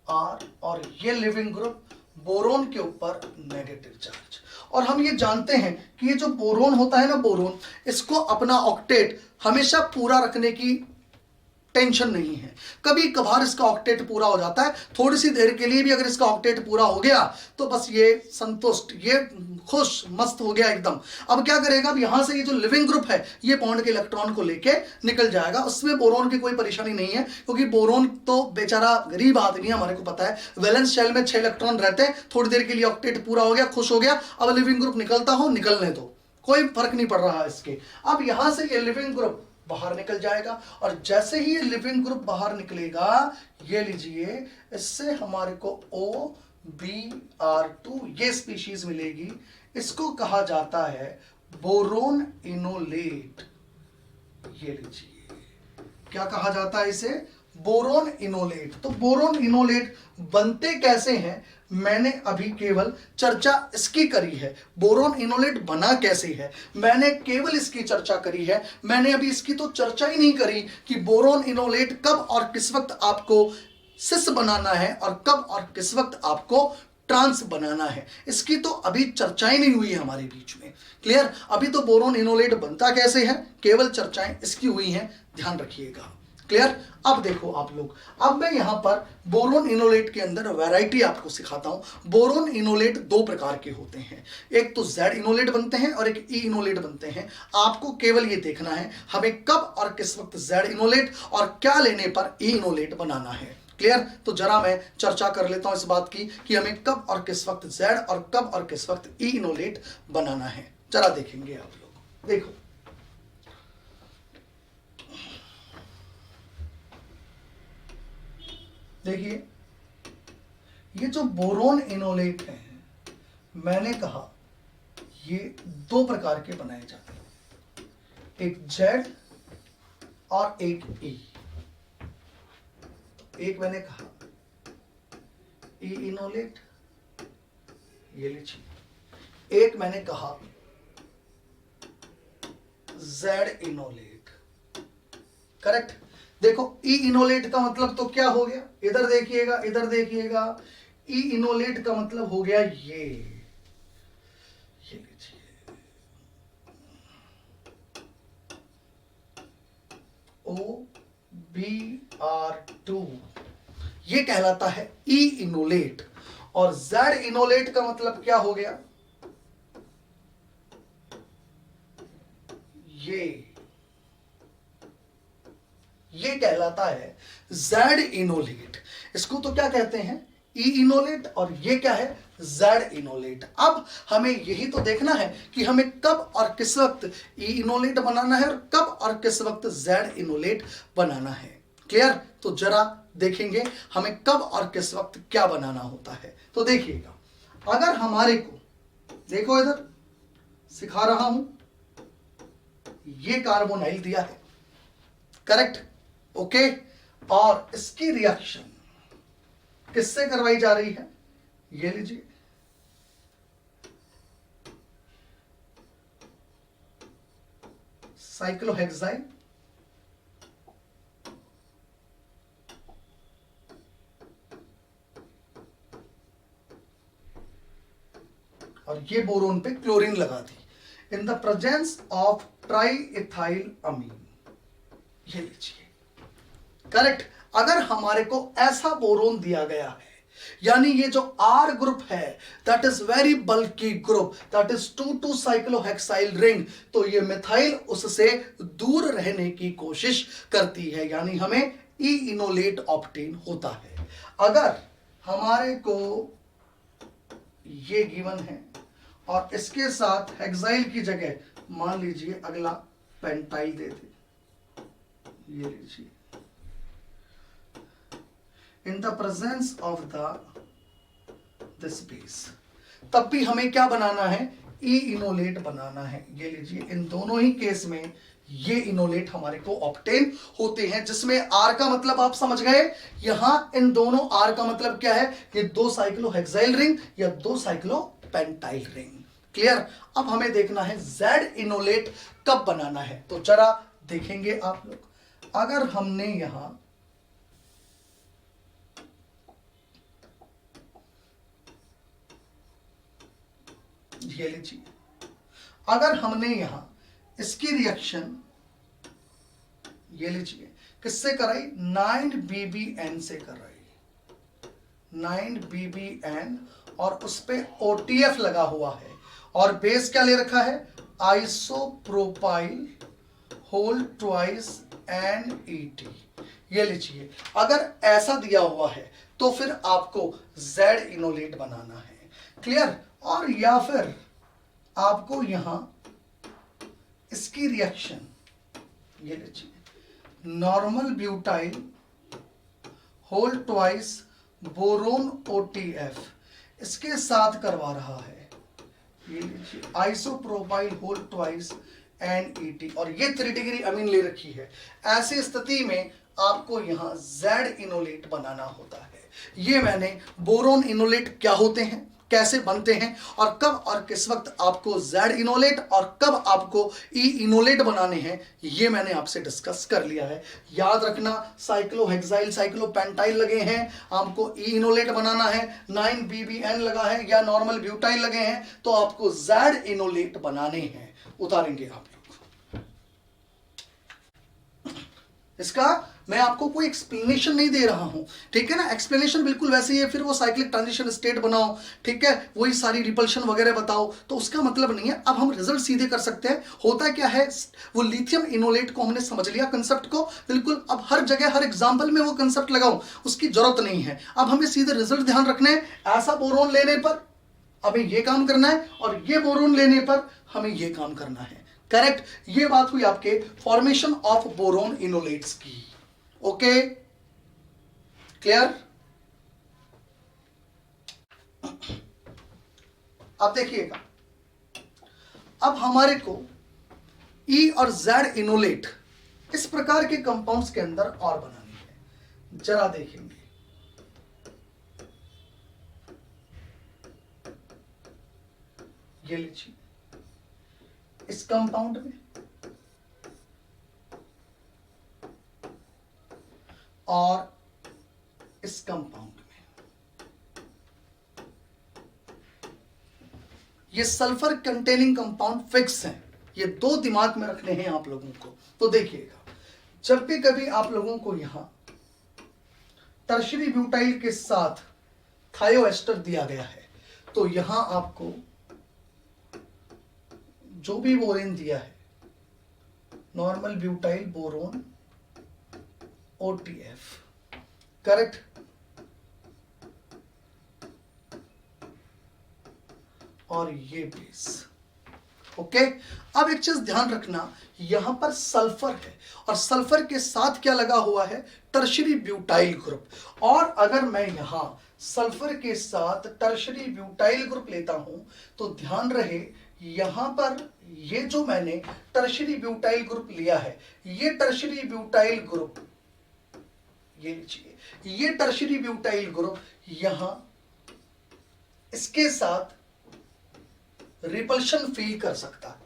R, और ये लिविंग ग्रुप, बोरोन के ऊपर नेगेटिव चार्ज। और हम ये जानते हैं कि ये जो बोरोन होता है ना, बोरोन, इसको अपना ऑक्टेट हमेशा पूरा रखने की टेंशन नहीं है। कभी कभार इसका ऑक्टेट पूरा हो जाता है, थोड़ी सी देर के लिए भी अगर इसका ऑक्टेट पूरा हो गया तो बस ये संतुष्ट, ये खुश मस्त हो गया एकदम। अब क्या करेगा, अब यहां से ये जो लिविंग ग्रुप है ये बॉन्ड के इलेक्ट्रॉन को लेके निकल जाएगा। उसमें बोरोन की कोई परेशानी नहीं है, क्योंकि बोरोन तो बेचारा गरीब आदमी है, हमारे को पता है। वैलेंस शेल में 6 इलेक्ट्रॉन रहते हैं, थोड़ी देर के लिए ऑक्टेट पूरा हो गया, खुश हो गया, अब लिविंग ग्रुप निकलता हो, निकलने दो, कोई फर्क नहीं पड़ रहा इसके। अब यहां से ये लिविंग ग्रुप बाहर निकल जाएगा, और जैसे ही ये लिविंग ग्रुप बाहर निकलेगा, ये लीजिए, इससे हमारे को OBr2 ये स्पीशीज मिलेगी। इसको कहा जाता है बोरोन इनोलेट। ये लीजिए, क्या कहा जाता है इसे, बोरोन इनोलेट। तो बोरोन इनोलेट बनते कैसे हैं मैंने अभी केवल चर्चा इसकी करी है। बोरोन इनोलेट बना कैसे है मैंने केवल इसकी चर्चा करी है। मैंने अभी इसकी तो चर्चा ही नहीं करी कि बोरोन इनोलेट कब और किस वक्त आपको सिस बनाना है और कब और किस वक्त आपको ट्रांस बनाना है, इसकी तो अभी चर्चाएं नहीं हुई है हमारे बीच में। क्लियर। अभी तो बोरोन इनोलेट बनता कैसे है केवल चर्चाएं इसकी हुई हैं, ध्यान रखिएगा। क्लियर। अब देखो आप लोग, अब मैं यहां पर बोरोन इनोलेट के अंदर वैरायटी आपको सिखाता हूं। बोरोन इनोलेट 2 प्रकार के होते हैं, एक तो Z इनोलेट बनते हैं और एक E इनोलेट बनते हैं। आपको केवल ये देखना है हमें कब और किस वक्त Z इनोलेट और क्या लेने पर E इनोलेट बनाना है। क्लियर। तो जरा मैं चर्चा कर लेता हूं इस बात की कि हमें कब और किस वक्त Z और कब और किस वक्त E इनोलेट बनाना है, जरा देखेंगे आप लोग। देखो, देखिए, ये जो बोरोन इनोलेट है, मैंने कहा ये 2 प्रकार के बनाए जाते हैं, एक Z और एक E। एक मैंने कहा E इनोलेट, ये लीजिए, एक मैंने कहा Z इनोलेट। करेक्ट। देखो, ई इनोलेट का मतलब तो क्या हो गया, इधर देखिएगा, इधर देखिएगा, ई इनोलेट का मतलब हो गया ये लीजिए, OBr2, ये कहलाता है ई इनोलेट। और Z इनोलेट का मतलब क्या हो गया, ये कहलाता है Z इनोलेट। इसको तो क्या कहते हैं, ई इनोलेट और ये क्या है, जेड इनोलेट। अब हमें यही तो देखना है कि हमें कब और किस वक्त ई इनोलेट बनाना है और कब और किस वक्त जेड इनोलेट बनाना है। क्लियर? तो जरा देखेंगे हमें कब और किस वक्त क्या बनाना होता है। तो देखिएगा, अगर हमारे को, देखो इधर सिखा रहा हूं, ये कार्बोनाइल दिया है, करेक्ट, ओके, और इसकी रिएक्शन किससे करवाई जा रही है, ये लीजिए, साइक्लोहेक्साइल और ये बोरोन पे क्लोरीन लगा दी in the presence of triethylamine, ये लीजिए, करेक्ट। अगर हमारे को ऐसा बोरोन दिया गया है, यानी ये जो R ग्रुप है that is very bulky group, that is 2,2 cyclohexyl ring, तो ये मिथाइल उससे दूर रहने की कोशिश करती है, यानी हमें ई इनोलेट ऑप्टेन होता है। अगर हमारे को ये गिवन है और इसके साथ हेक्साइल की जगह मान लीजिए अगला पेंटाइल दे दे, ये लीजिए, इन the presence of the this base, तब भी हमें क्या बनाना है, ई इनोलेट बनाना है। ये लीजिए, इन दोनों ही केस में ये इनोलेट हमारे को ऑब्टेन होते हैं, जिसमें आर का मतलब आप समझ गए, यहां इन दोनों आर का मतलब क्या है, ये 2 साइक्लोहेक्साइल रिंग या 2 साइक्लोपेंटाइल रिंग। क्लियर? अब हमें देखना है जेड इनोलेट कब बनाना है, तो जरा देखेंगे आप लोग। अगर हमने यहां ये लीजिए, अगर हमने यहां इसकी रिएक्शन ये लीजिए किससे कराई, 9BBN से कराई, 9BBN, और उस पे OTF लगा हुआ है और बेस क्या ले रखा है, आइसोप्रोपाइल होल ट्वाइस NET। ये लीजिए, अगर ऐसा दिया हुआ है तो फिर आपको जेड इनोलेट बनाना है। क्लियर? और या फिर आपको यहां इसकी रिएक्शन ये लीजिए, normal butyl whole twice boron OTF इसके साथ करवा रहा है, ये लीजिए, आइसोप्रोपाइल होल ट्वाइस NET, और ये 3 डिग्री अमीन ले रखी है। ऐसी स्थिति में आपको यहां जेड इनोलेट बनाना होता है। ये मैंने बोरोन इनोलेट क्या होते हैं, कैसे बनते हैं और कब और किस वक्त आपको जेड इनोलेट और कब आपको ई इनोलेट बनाने हैं, ये मैंने आपसे डिस्कस कर लिया है। याद रखना, साइक्लोहेक्साइल साइक्लोपेंटाइल लगे हैं, आपको ई इनोलेट बनाना है, 9BBN लगा है या नॉर्मल ब्यूटाइल लगे हैं, तो आपको जेड इनोलेट बनाने हैं। उतारेंगे आप लोग इसका, मैं आपको कोई एक्सप्लेनेशन नहीं दे रहा हूं, ठीक है ना। एक्सप्लेनेशन बिल्कुल वैसे ही है, फिर वो साइक्लिक ट्रांजिशन स्टेट बनाओ, ठीक है, वही सारी रिपल्शन वगैरह बताओ, तो उसका मतलब नहीं है। अब हम रिजल्ट सीधे कर सकते हैं। होता क्या है, वो लिथियम इनोलेट को हमने समझ लिया कंसेप्ट को, बिल्कुल। अब हर जगह हर एग्जाम्पल में वो कंसेप्ट लगाऊं उसकी जरूरत नहीं है। अब हमें सीधे रिजल्ट ध्यान रखने हैं, ऐसा बोरोन लेने पर हमें ये काम करना है और ये बोरोन लेने पर हमें ये काम करना है। करेक्ट? ये बात हुई आपके फॉर्मेशन ऑफ बोरोन इनोलेट्स की। Okay, clear? अब देखिएगा, अब हमारे को ई और जेड इनोलेट इस प्रकार के कंपाउंड्स के अंदर और बनानी है। जरा देखेंगे, ये लीजिए, इस कंपाउंड में और इस कंपाउंड में, ये सल्फर कंटेनिंग कंपाउंड फिक्स हैं। ये 2 दिमाग में रखने हैं आप लोगों को। तो देखिएगा, जब भी कभी आप लोगों को यहां टर्शरी ब्यूटाइल के साथ थायोएस्टर दिया गया है, तो यहां आपको जो भी बोरेन दिया है, normal butyl boron OTF, correct, और ये बेस। ओके, अब एक चीज ध्यान रखना, यहां पर सल्फर है और सल्फर के साथ क्या लगा हुआ है, टर्शरी ब्यूटाइल ग्रुप। और अगर मैं यहां सल्फर के साथ टर्शरी ब्यूटाइल ग्रुप लेता हूं तो ध्यान रहे यहां पर ये जो मैंने टर्शरी ब्यूटाइल ग्रुप लिया है, ये टर्शरी ब्यूटाइल ग्रुप, ये लीजिए, ये टर्शरी ब्यूटाइल ग्रुप यहां इसके साथ रिपल्शन फील कर सकता है।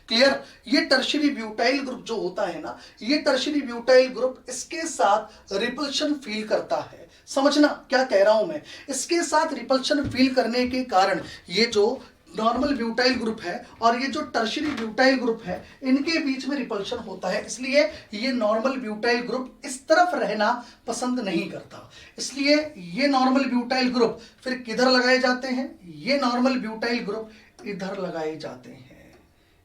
क्लियर, ये टर्शरी ब्यूटाइल ग्रुप जो होता है ना, ये टर्शरी ब्यूटाइल ग्रुप इसके साथ रिपल्शन फील करता है। समझना क्या कह रहा हूं मैं, इसके साथ रिपल्शन फील करने के कारण ये जो नॉर्मल ब्यूटाइल ग्रुप है और ये जो टर्शरी ब्यूटाइल ग्रुप है, इनके बीच में रिपल्शन होता है। इसलिए ये नॉर्मल ब्यूटाइल ग्रुप इस तरफ रहना पसंद नहीं करता। इसलिए ये नॉर्मल ब्यूटाइल ग्रुप फिर किधर लगाए जाते हैं, ये नॉर्मल ब्यूटाइल ग्रुप इधर लगाए जाते हैं,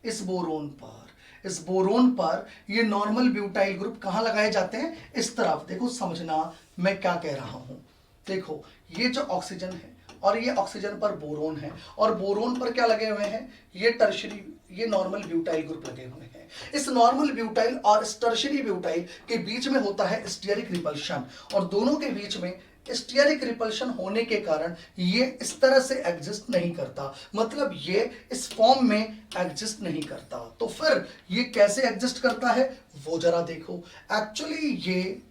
इस बोरोन पर। इस बोरोन पर ये नॉर्मल ब्यूटाइल ग्रुप कहां लगाए जाते हैं, इस तरफ। देखो समझना मैं क्या कह रहा हूं, देखो ये जो ऑक्सीजन है और ये ऑक्सीजन पर बोरोन है, और बोरोन पर क्या लगे हुए हैं, ये टर्शरी, ये नॉर्मल ब्यूटाइल ग्रुप लगे हुए हैं। इस नॉर्मल ब्यूटाइल और इस टर्शरी ब्यूटाइल के बीच में होता है स्टीयरिक रिपल्शन, और दोनों के बीच में स्टीयरिक रिपल्शन होने के कारण ये इस तरह से एग्जिस्ट नहीं करता, मतलब ये इस फॉर्म में एग्जिस्ट नहीं करता। तो फिर ये कैसे एग्जिस्ट करता है वो जरा देखो। एक्चुअली ये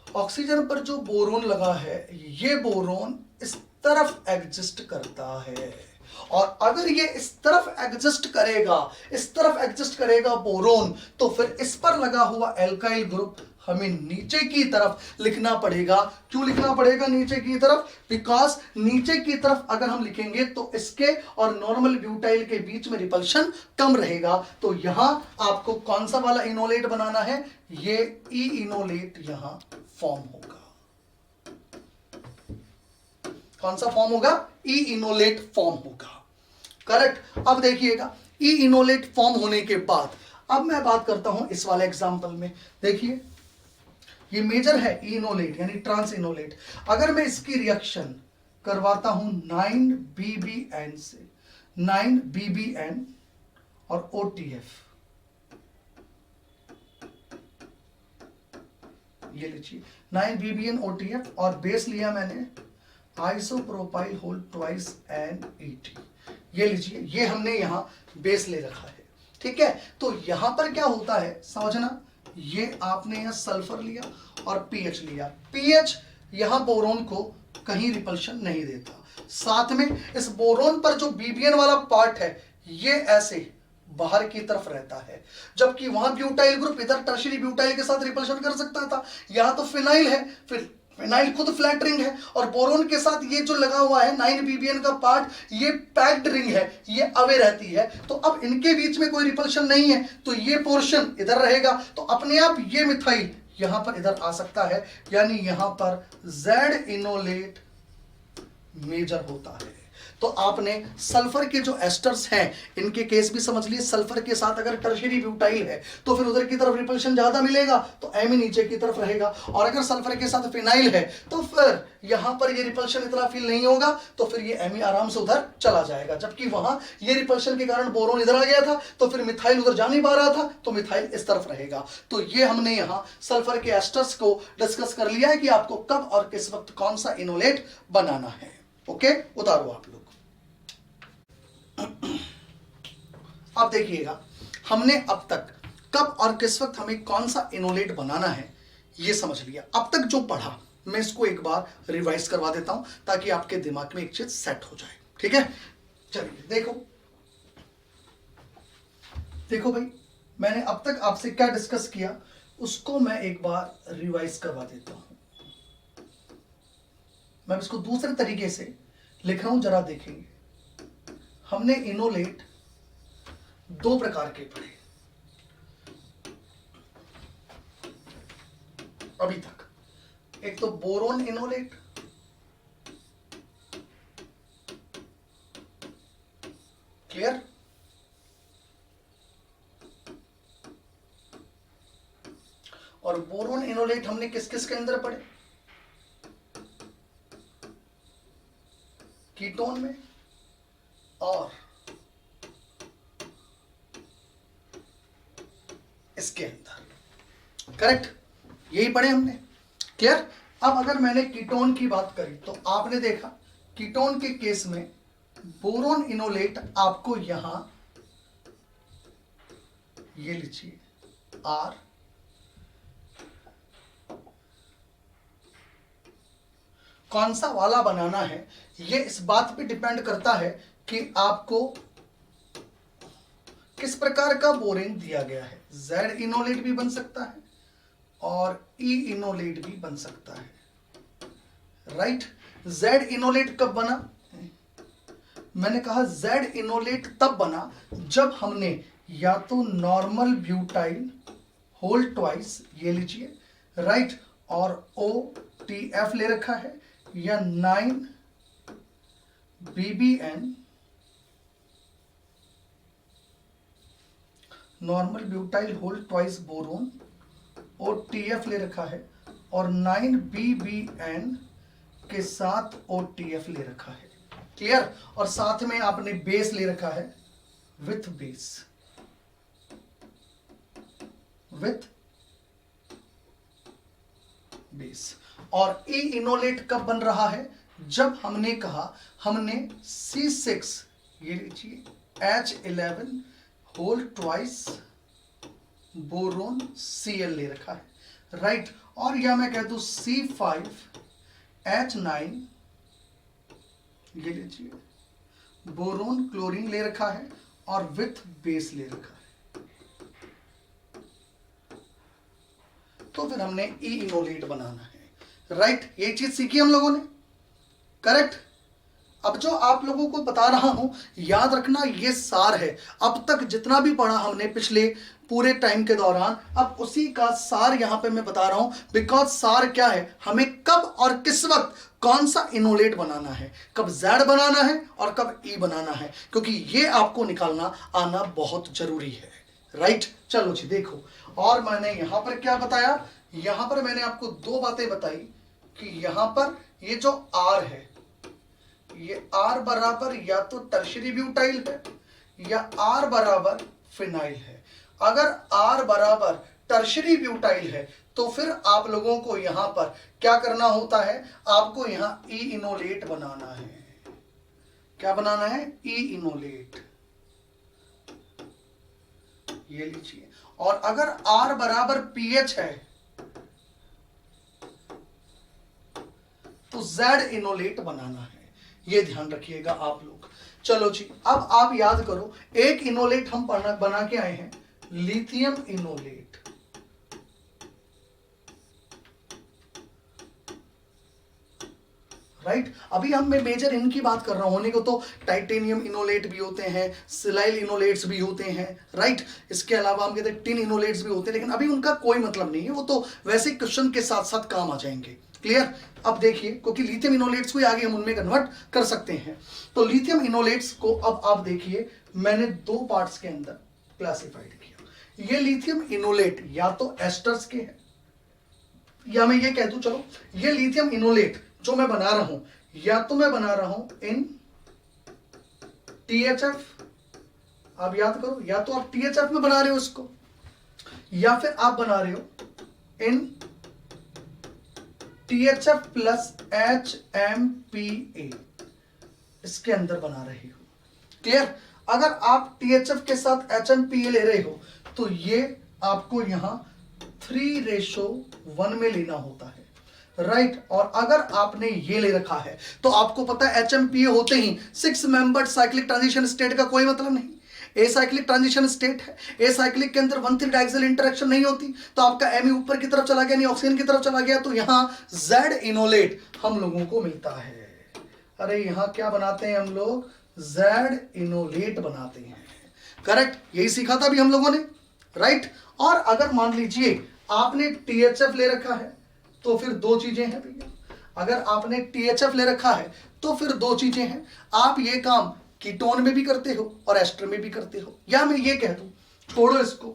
ऑक्सीजन पर जो बोरोन लगा है, ये बोरोन इस तरफ एग्जिस्ट करता है, और अगर ये इस तरफ एग्जिस्ट करेगा, इस तरफ एग्जिस्ट करेगा बोरोन, तो फिर इस पर लगा हुआ एल्काइल ग्रुप हमें नीचे की तरफ लिखना पड़ेगा। क्यों लिखना पड़ेगा नीचे की तरफ, बिकॉज नीचे की तरफ अगर हम लिखेंगे तो इसके और नॉर्मल ब्यूटाइल के बीच में रिपल्शन कम रहेगा। तो यहां आपको कौन सा वाला इनोलेट बनाना है, ये ई इनोलेट यहां फॉर्म होगा। कौन सा फॉर्म होगा, ई इनोलेट फॉर्म होगा। करेक्ट। अब देखिएगा, ई इनोलेट फॉर्म होने के बाद अब मैं बात करता हूं इस वाले एग्जांपल में। देखिए ये मेजर है ई इनोलेट यानी ट्रांस इनोलेट। अगर मैं इसकी रिएक्शन करवाता हूं 9BBN से, 9BBN और OTF, ये लीजिए 9BBN OTF, और बेस लिया मैंने आइसोप्रोपाइल होल ट्वाइस NET, ये लीजिए, ये हमने यहां बेस ले रखा है। ठीक है, तो यहां पर क्या होता है समझना, ये आपने यहां सल्फर लिया और पीएच लिया, पीएच यहां बोरोन को कहीं रिपल्शन नहीं देता, साथ में इस बोरोन पर जो बीबीएन वाला पार्ट है ये ऐसे बाहर की तरफ रहता है, जबकि वहां ब्यूटाइल ग्रुप इधर टर्शरी ब्यूटाइल के साथ रिपल्शन कर सकता था। यहां तो फिनाइल है, फिर फिनाइल खुद फ्लैट रिंग है, और बोरोन के साथ ये जो लगा हुआ है 9BBN का पार्ट, ये पैक्ड रिंग है, ये अवे रहती है। तो अब इनके बीच में कोई रिपल्शन नहीं है, तो ये पोर्शन इधर रहेगा, तो अपने आप ये मिथाइल यहां पर इधर आ सकता है, यानी यहां पर Z इनोलेट मेजर होता है। तो आपने सल्फर के जो एस्टर्स हैं इनके केस भी समझ लिए, सल्फर के साथ अगर टर्शरी ब्यूटाइल है तो फिर उधर की तरफ रिपल्शन ज्यादा मिलेगा, तो एमी नीचे की तरफ रहेगा, और अगर सल्फर के साथ फिनाइल है तो फिर यहां पर ये रिपल्शन इतना फील नहीं होगा, तो फिर ये एमी आराम से उधर चला जाएगा, जबकि वहां ये रिपल्शन के कारण बोरोन इधर आ गया था, तो फिर मिथाइल उधर जा नहीं पा रहा था, तो मिथाइल इस तरफ रहेगा। तो ये हमने यहां सल्फर के एस्टर्स को डिस्कस कर लिया है कि आपको कब और किस वक्त कौन सा इनोलेट बनाना है। ओके, उतारो आप लोग। अब देखिएगा, हमने अब तक कब और किस वक्त हमें कौन सा इनोलेट बनाना है ये समझ लिया। अब तक जो पढ़ा मैं इसको एक बार रिवाइज करवा देता हूं ताकि आपके दिमाग में एक चीज सेट हो जाए। ठीक है, चलिए देखो देखो भाई, मैंने अब तक आपसे क्या डिस्कस किया उसको मैं एक बार रिवाइज करवा देता हूं। मैं इसको दूसरे तरीके से लिख रहा हूं, जरा देखेंगे। हमने इनोलेट दो प्रकार के पढ़े अभी तक, एक तो बोरोन इनोलेट, क्लियर, और बोरोन इनोलेट हमने किस किस के अंदर पढ़े, कीटोन में और इसके अंदर। करेक्ट, यही पढ़े हमने। क्लियर। अब अगर मैंने कीटोन की बात करी तो आपने देखा कीटोन के केस में बोरोन इनोलेट आपको यहां ये लीजिए R, कौन सा वाला बनाना है ये इस बात पे डिपेंड करता है कि आपको किस प्रकार का बोरिन दिया गया है। Z इनोलेट भी बन सकता है और E इनोलेट भी बन सकता है। राइट। Z इनोलेट कब बना? मैंने कहा Z इनोलेट तब बना जब हमने या तो नॉर्मल ब्यूटाइल होल ट्वाइस, ये लीजिए, राइट, और OTF ले रखा है, या 9BBN normal butyl whole twice boron OTF ले रखा है, और 9BBN के साथ OTF ले रखा है। क्लियर। और साथ में आपने बेस ले रखा है विथ बेस। और E इनोलेट कब बन रहा है? जब हमने कहा हमने C6, ये लीजिए, H11 whole twice boron Cl ले रखा है, राइट। और या मैं कह दूं C5 H9, ये लीजिए, बोरोन क्लोरीन ले रखा है और विथ बेस ले रखा है। तो फिर हमने E इनोलेट बनाना है, राइट। ये चीज सीखी हम लोगों ने। करेक्ट। अब जो आप लोगों को बता रहा हूं, याद रखना ये सार है। अब तक जितना भी पढ़ा हमने पिछले पूरे टाइम के दौरान, अब उसी का सार यहां पे मैं बता रहा हूं। बिकॉज सार क्या है, हमें कब और किस वक्त कौन सा इनोलेट बनाना है, कब Z बनाना है और कब E बनाना है, क्योंकि ये आपको निकालना आना बहुत जरूरी है, राइट। चलो जी देखो, और मैंने यहां पर क्या बताया, यहां पर मैंने आपको दो बातें बताई कि यहां पर ये जो R है, ये R बराबर या तो टर्शियरी ब्यूटाइल है या R बराबर फिनाइल है। अगर R बराबर टर्शियरी ब्यूटाइल है तो फिर आप लोगों को यहां पर क्या करना होता है, आपको यहां E इनोलेट बनाना है। क्या बनाना है? E इनोलेट, ये लीजिए। और अगर R बराबर pH है तो Z इनोलेट बनाना है। ये ध्यान रखिएगा आप लोग। चलो जी, अब आप याद करो, एक इनोलेट हम बना के आए हैं, लिथियम इनोलेट। राइट। अभी हम मैं मेजर इनकी बात कर रहा हूं, होने को तो टाइटेनियम इनोलेट भी होते हैं, सिलाइल इनोलेट्स भी होते हैं, राइट। इसके अलावा हम कहते हैं टिन इनोलेट्स भी होते हैं, लेकिन अभी उनका कोई मतलब नहीं है, वो तो वैसे क्वेश्चन के साथ साथ काम आ जाएंगे। क्लियर। अब देखिए, क्योंकि लिथियम इनोलेट्स को आगे हम उनमें कन्वर्ट कर सकते हैं, तो लिथियम इनोलेट्स को अब आप देखिए मैंने दो पार्ट्स के अंदर क्लासिफाइड किया। ये लिथियम इनोलेट या तो एस्टर्स के हैं, या मैं ये कह दूं, चलो ये लिथियम इनोलेट जो मैं बना रहा हूं, या तो मैं बना रहा हूं इन THF, आप याद करो, या तो आप THF में बना रहे हो इसको, या फिर आप बना रहे हो इन THF प्लस HMPA, इसके अंदर बना रहे हो। क्लियर। अगर आप THF के साथ HMPA ले रहे हो तो ये आपको यहां 3:1 में लेना होता है, राइट। और अगर आपने ये ले रखा है तो आपको पता है HMPA होते ही 6 मेंबर्ड साइक्लिक ट्रांजिशन स्टेट का कोई मतलब नहीं। एसाइक्लिक ट्रांजिशन स्टेट है, एसाइक्लिक के अंदर 1,3 डाइक्सिल इंटरेक्शन नहीं होती, तो आपका Me ऊपर की तरफ चला गया, नहीं ऑक्सीजन की तरफ चला गया, तो यहां Z इनोलेट हम लोगों को मिलता है। अरे यहां क्या बनाते हैं हम लोग? Z इनोलेट बनाते हैं। करेक्ट, यही सीखा था अभी हम लोगों ने, राइट। और अगर मान लीजिए आपने THF ले रखा है तो फिर दो चीजें हैं भैया। अगर आपने THF ले रखा है तो फिर दो चीजें हैं, आप ये काम कीटोन में भी करते हो और एस्टर में भी करते हो। या मैं ये कह दूं, छोड़ो इसको,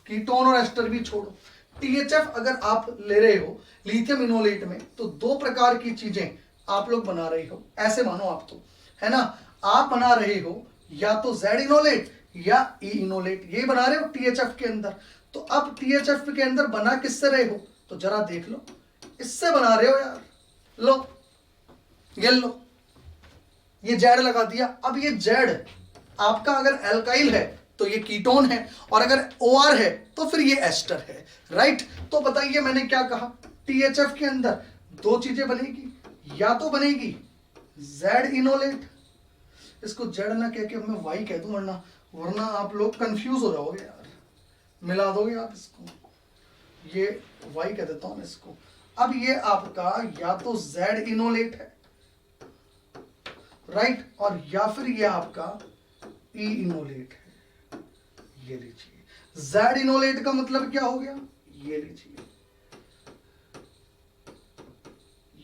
कीटोन और एस्टर भी छोड़ो, THF अगर आप ले रहे हो लिथियम इनोलेट में तो दो प्रकार की चीजें आप लोग बना रहे हो, ऐसे मानो आप तो, है ना। आप बना रहे हो या तो Z इनोलेट या E इनोलेट, यही बना रहे हो THF के अंदर। तो अब THF के अंदर बना किससे रहे हो, तो जरा देख लो, इससे बना रहे हो यार। लो ये लो, ये Z लगा दिया। अब ये Z आपका अगर एल्काइल है तो ये कीटोन है, और अगर OR है तो फिर ये एस्टर है, राइट। तो बताइए मैंने क्या कहा, THF के अंदर दो चीजें बनेगी, या तो बनेगी Z इनोलेट, इसको Z ना कह के मैं Y कह दूं, वरना आप लोग कंफ्यूज हो जाओगे यार, मिला दोगे आप इसको, ये Y कह देता हूं मैं इसको। अब ये आपका या तो Z इनोलेट है, राइट, और या फिर ये आपका E इनोलेट है। ये लीजिए, Z इनोलेट का मतलब क्या हो गया, ये लीजिए,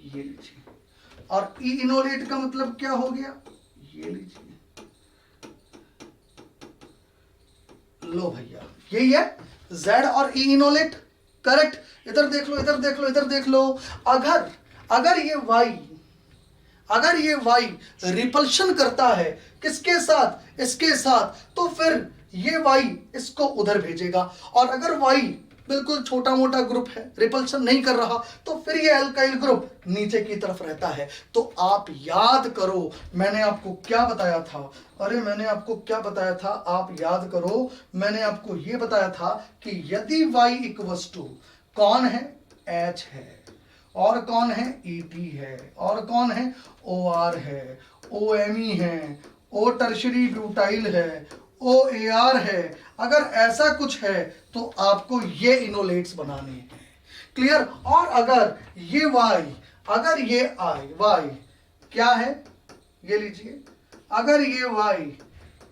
ये लीजिए, और E इनोलेट का मतलब क्या हो गया, ये लीजिए। लो भैया, यही है Z और E इनोलेट, करेक्ट। इधर देख लो, इधर देख लो, इधर देख लो। अगर ये Y रिपल्शन करता है किसके साथ, इसके साथ, तो फिर ये Y इसको उधर भेजेगा। और अगर Y बिल्कुल छोटा मोटा ग्रुप है, रिपल्शन नहीं कर रहा, तो फिर ये एल्काइल ग्रुप नीचे की तरफ रहता है। तो आप याद करो मैंने आपको क्या बताया था, अरे मैंने आपको क्या बताया था, आप याद करो, मैंने आपको ये बताया था कि यदि Y इक्वल्स टू कौन है, H है, और कौन है, ET है, और कौन है, OR है, OMe है, O टर्शरी ब्यूटाइल है, OAR है, अगर ऐसा कुछ है तो आपको ये इनोलेट्स बनाने हैं, क्लियर। और अगर ये Y, अगर ये Y क्या है, ये लीजिए, अगर ये Y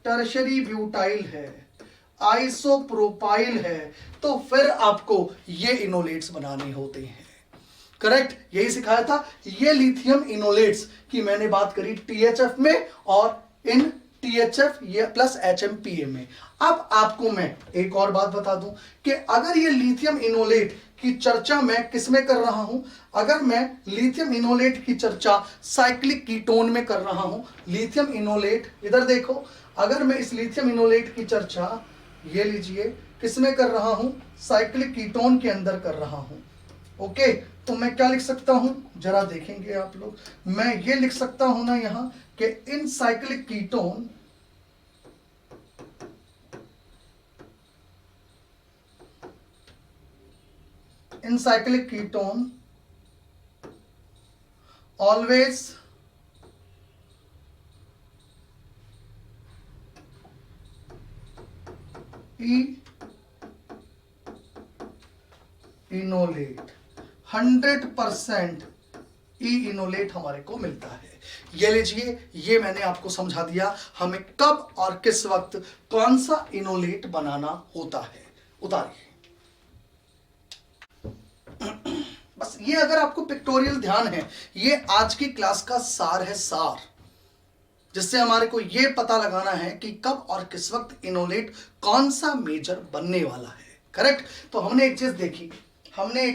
टर्शरी ब्यूटाइल है, आइसोप्रोपाइल है, तो फिर आपको ये इनोलेट्स बनाने होते हैं, करेक्ट। यही सिखाया था, ये लिथियम इनोलेट्स की मैंने बात करी THF में और इन THF ये प्लस HMPA में। अब आपको मैं एक और बात बता दूं कि अगर ये लिथियम इनोलेट की चर्चा मैं किस में कर रहा हूं, अगर मैं लिथियम इनोलेट की चर्चा साइक्लिक कीटोन में कर रहा हूं, लिथियम इनोलेट, इधर देखो, अगर मैं इस लिथियम इनोलेट की चर्चा, ये लीजिए, किस में कर रहा हूं, साइक्लिक कीटोन के अंदर कर रहा हूं, ओके। तो मैं क्या लिख सकता हूं, जरा देखेंगे आप लोग, मैं ये लिख सकता हूं ना यहां कि इन साइक्लिक कीटोन, इन cyclic ketone always E enolate, 100% E enolate हमारे को मिलता है। ये लीजिए, ये मैंने आपको समझा दिया हमें कब और किस वक्त कौन सा इनोलेट बनाना होता है। उतारिए बस, ये अगर आपको पिक्टोरियल ध्यान है, ये आज की क्लास का सार है, सार, जिससे हमारे को ये पता लगाना है कि कब और किस वक्त इनोलेट कौन सा मेजर बनने वाला है, करेक्ट। तो हमने एक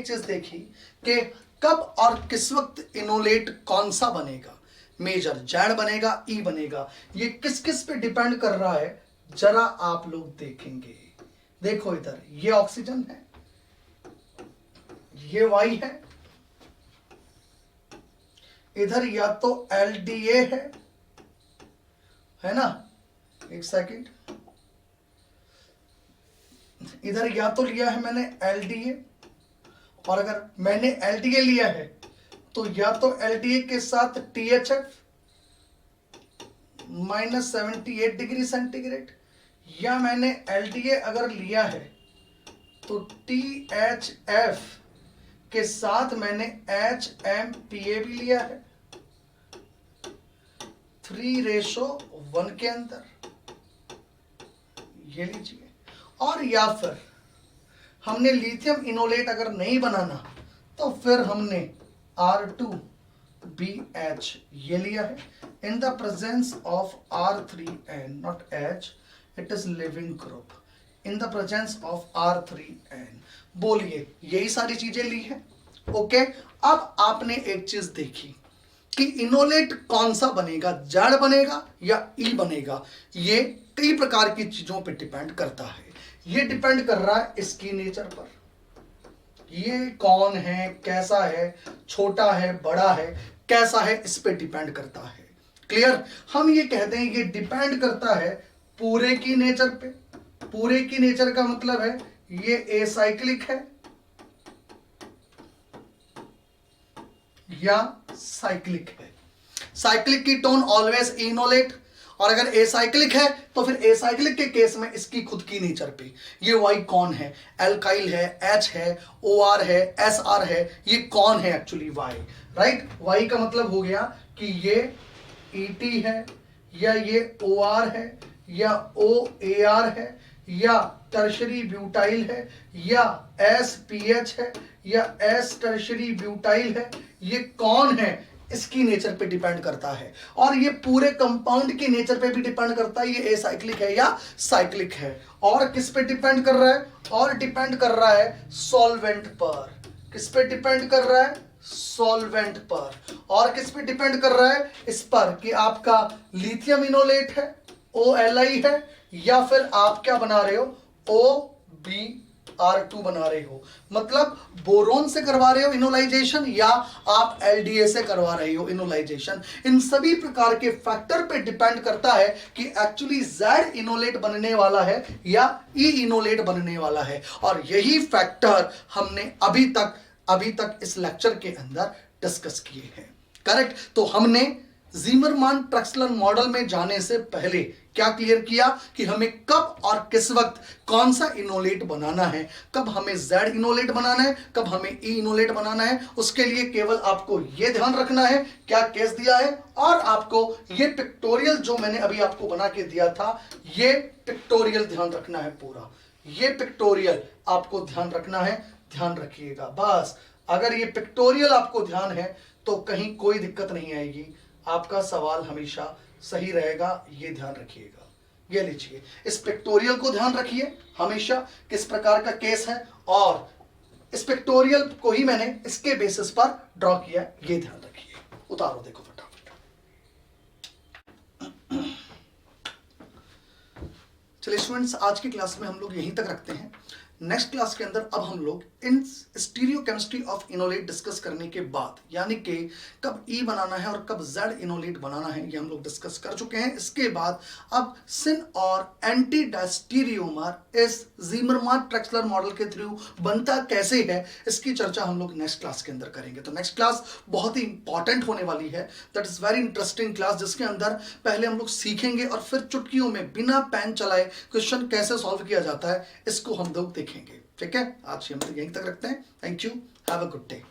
चीज देखी कि कब और किस वक्त इनोलेट कौन सा बनेगा, मेजर Z बनेगा, E बनेगा, ये किस किस पे डिपेंड कर रहा है, जरा आप लोग देखेंगे। देखो इधर ये ऑक्सीजन है, ये Y है, इधर या तो LDA है ना, एक सेकंड, इधर या तो लिया है मैंने LDA, और अगर मैंने LDA लिया है तो या तो LDA के साथ THF -78 डिग्री सेंटीग्रेड, या मैंने LDA अगर लिया है तो THF के साथ मैंने HMPA भी लिया है 3:1 के अंदर, ये लीजिए। और या फिर हमने लिथियम इनोलेट अगर नहीं बनाना तो फिर हमने R2BH ये लिया है इन the presence of R3N, not H, it is leaving group, in the presence of R3N। बोलिए, यही सारी चीजें ली है, ओके। अब आपने एक चीज देखी कि इनोलेट कौन सा बनेगा, जेड बनेगा या ई बनेगा, ये कई प्रकार की चीजों पे डिपेंड करता है। ये डिपेंड कर रहा है इसकी नेचर पर, ये कौन है, कैसा है, छोटा है, बड़ा है, कैसा है, इस पे डिपेंड करता है। क्लियर? हम ये कहते हैं ये डिपेंड करता है पूरे की नेचर पे। पूरे की नेचर का मतलब है ये एसाइक्लिक है या साइक्लिक है। साइक्लिक की टोन ऑलवेज इनोलेट, और अगर एसाइक्लिक है तो फिर एसाइक्लिक के केस में इसकी खुद की नेचर पे ये वाई कौन है, एल्काइल है, एच है, ओ आर है, एस आर है, ये कौन है एक्चुअली वाई, राइट। वाई का मतलब हो गया कि ये ईटी है या ये ओ आर है या ओ ए आर है या टर्शरी ब्यूटाइल है या एस पी एच है या एस टर्शरी ब्यूटाइल है, ये कौन है इसकी नेचर पे डिपेंड करता है। और ये पूरे कंपाउंड की नेचर पे भी डिपेंड करता है ये एसाइक्लिक है या साइक्लिक है। और किस पे डिपेंड कर रहा है, और डिपेंड कर रहा है सॉल्वेंट पर। किस पे डिपेंड कर रहा है, सॉल्वेंट पर। और किस पे डिपेंड कर रहा है, इस पर कि आपका लिथियम इनोलेट है, OLi है, या फिर आप क्या बना रहे हो, OBr2 बना रहे हो, मतलब बोरोन से करवा रहे हो इनोलाइजेशन या आप LDA से करवा रहे हो इनोलाइजेशन। इन सभी प्रकार के फैक्टर पे डिपेंड करता है कि एक्चुअली Z इनोलेट बनने वाला है या E इनोलेट बनने वाला है। और यही फैक्टर हमने अभी तक इस लेक्चर के अंदर डिस्कस किए हैं। करेक्ट? तो हमने ज़ीमरमान ट्रक्सलर मॉडल में जाने से पहले क्या क्लियर किया कि हमें कब और किस वक्त कौन सा इनोलेट बनाना है, कब हमें Z इनोलेट बनाना है, कब हमें E इनोलेट बनाना है। उसके लिए केवल आपको यह ध्यान रखना है क्या केस दिया है, और आपको ये पिक्टोरियल जो मैंने अभी आपको बना के दिया था, ये पिक्टोरियल ध्यान रखना है पूरा। ये पिक्टोरियल आपको ध्यान रखना है, ध्यान रखिएगा बस। अगर ये पिक्टोरियल आपको ध्यान है तो कहीं कोई दिक्कत नहीं आएगी, आपका सवाल हमेशा सही रहेगा, ये ध्यान रखिएगा। ये लीजिए, इस पिक्टोरियल को ध्यान रखिए हमेशा किस प्रकार का केस है, और इस पिक्टोरियल को ही मैंने इसके बेसिस पर ड्रॉ किया, ये ध्यान रखिए। उतारो देखो फटाफट। चलिए स्टूडेंट्स, आज की क्लास में हम लोग यहीं तक रखते हैं। नेक्स्ट क्लास के अंदर अब हम लोग इन स्टीरियोकेमिस्ट्री ऑफ इनोलेट डिस्कस करने के बाद, यानी कि कब ई बनाना है और कब जेड इनोलेट बनाना है, ये हम लोग डिस्कस कर चुके हैं। इसके बाद अब सिन और एंटी डायस्टीरियोमर इस ज़ीमरमान ट्रक्सलर मॉडल के थ्रू बनता कैसे है, इसकी चर्चा हम लोग नेक्स्ट क्लास के अंदर करेंगे। तो नेक्स्ट क्लास बहुत ही इंपॉर्टेंट होने वाली है, that is very interesting class, जिसके अंदर पहले हम लोग सीखेंगे और फिर चुटकियों में बिना पेन चलाए क्वेश्चन कैसे सॉल्व किया जाता है, इसको हम लोग देखेंगे। ठीक है, आज हम यहीं तक रखते हैं। Thank you, have a good day.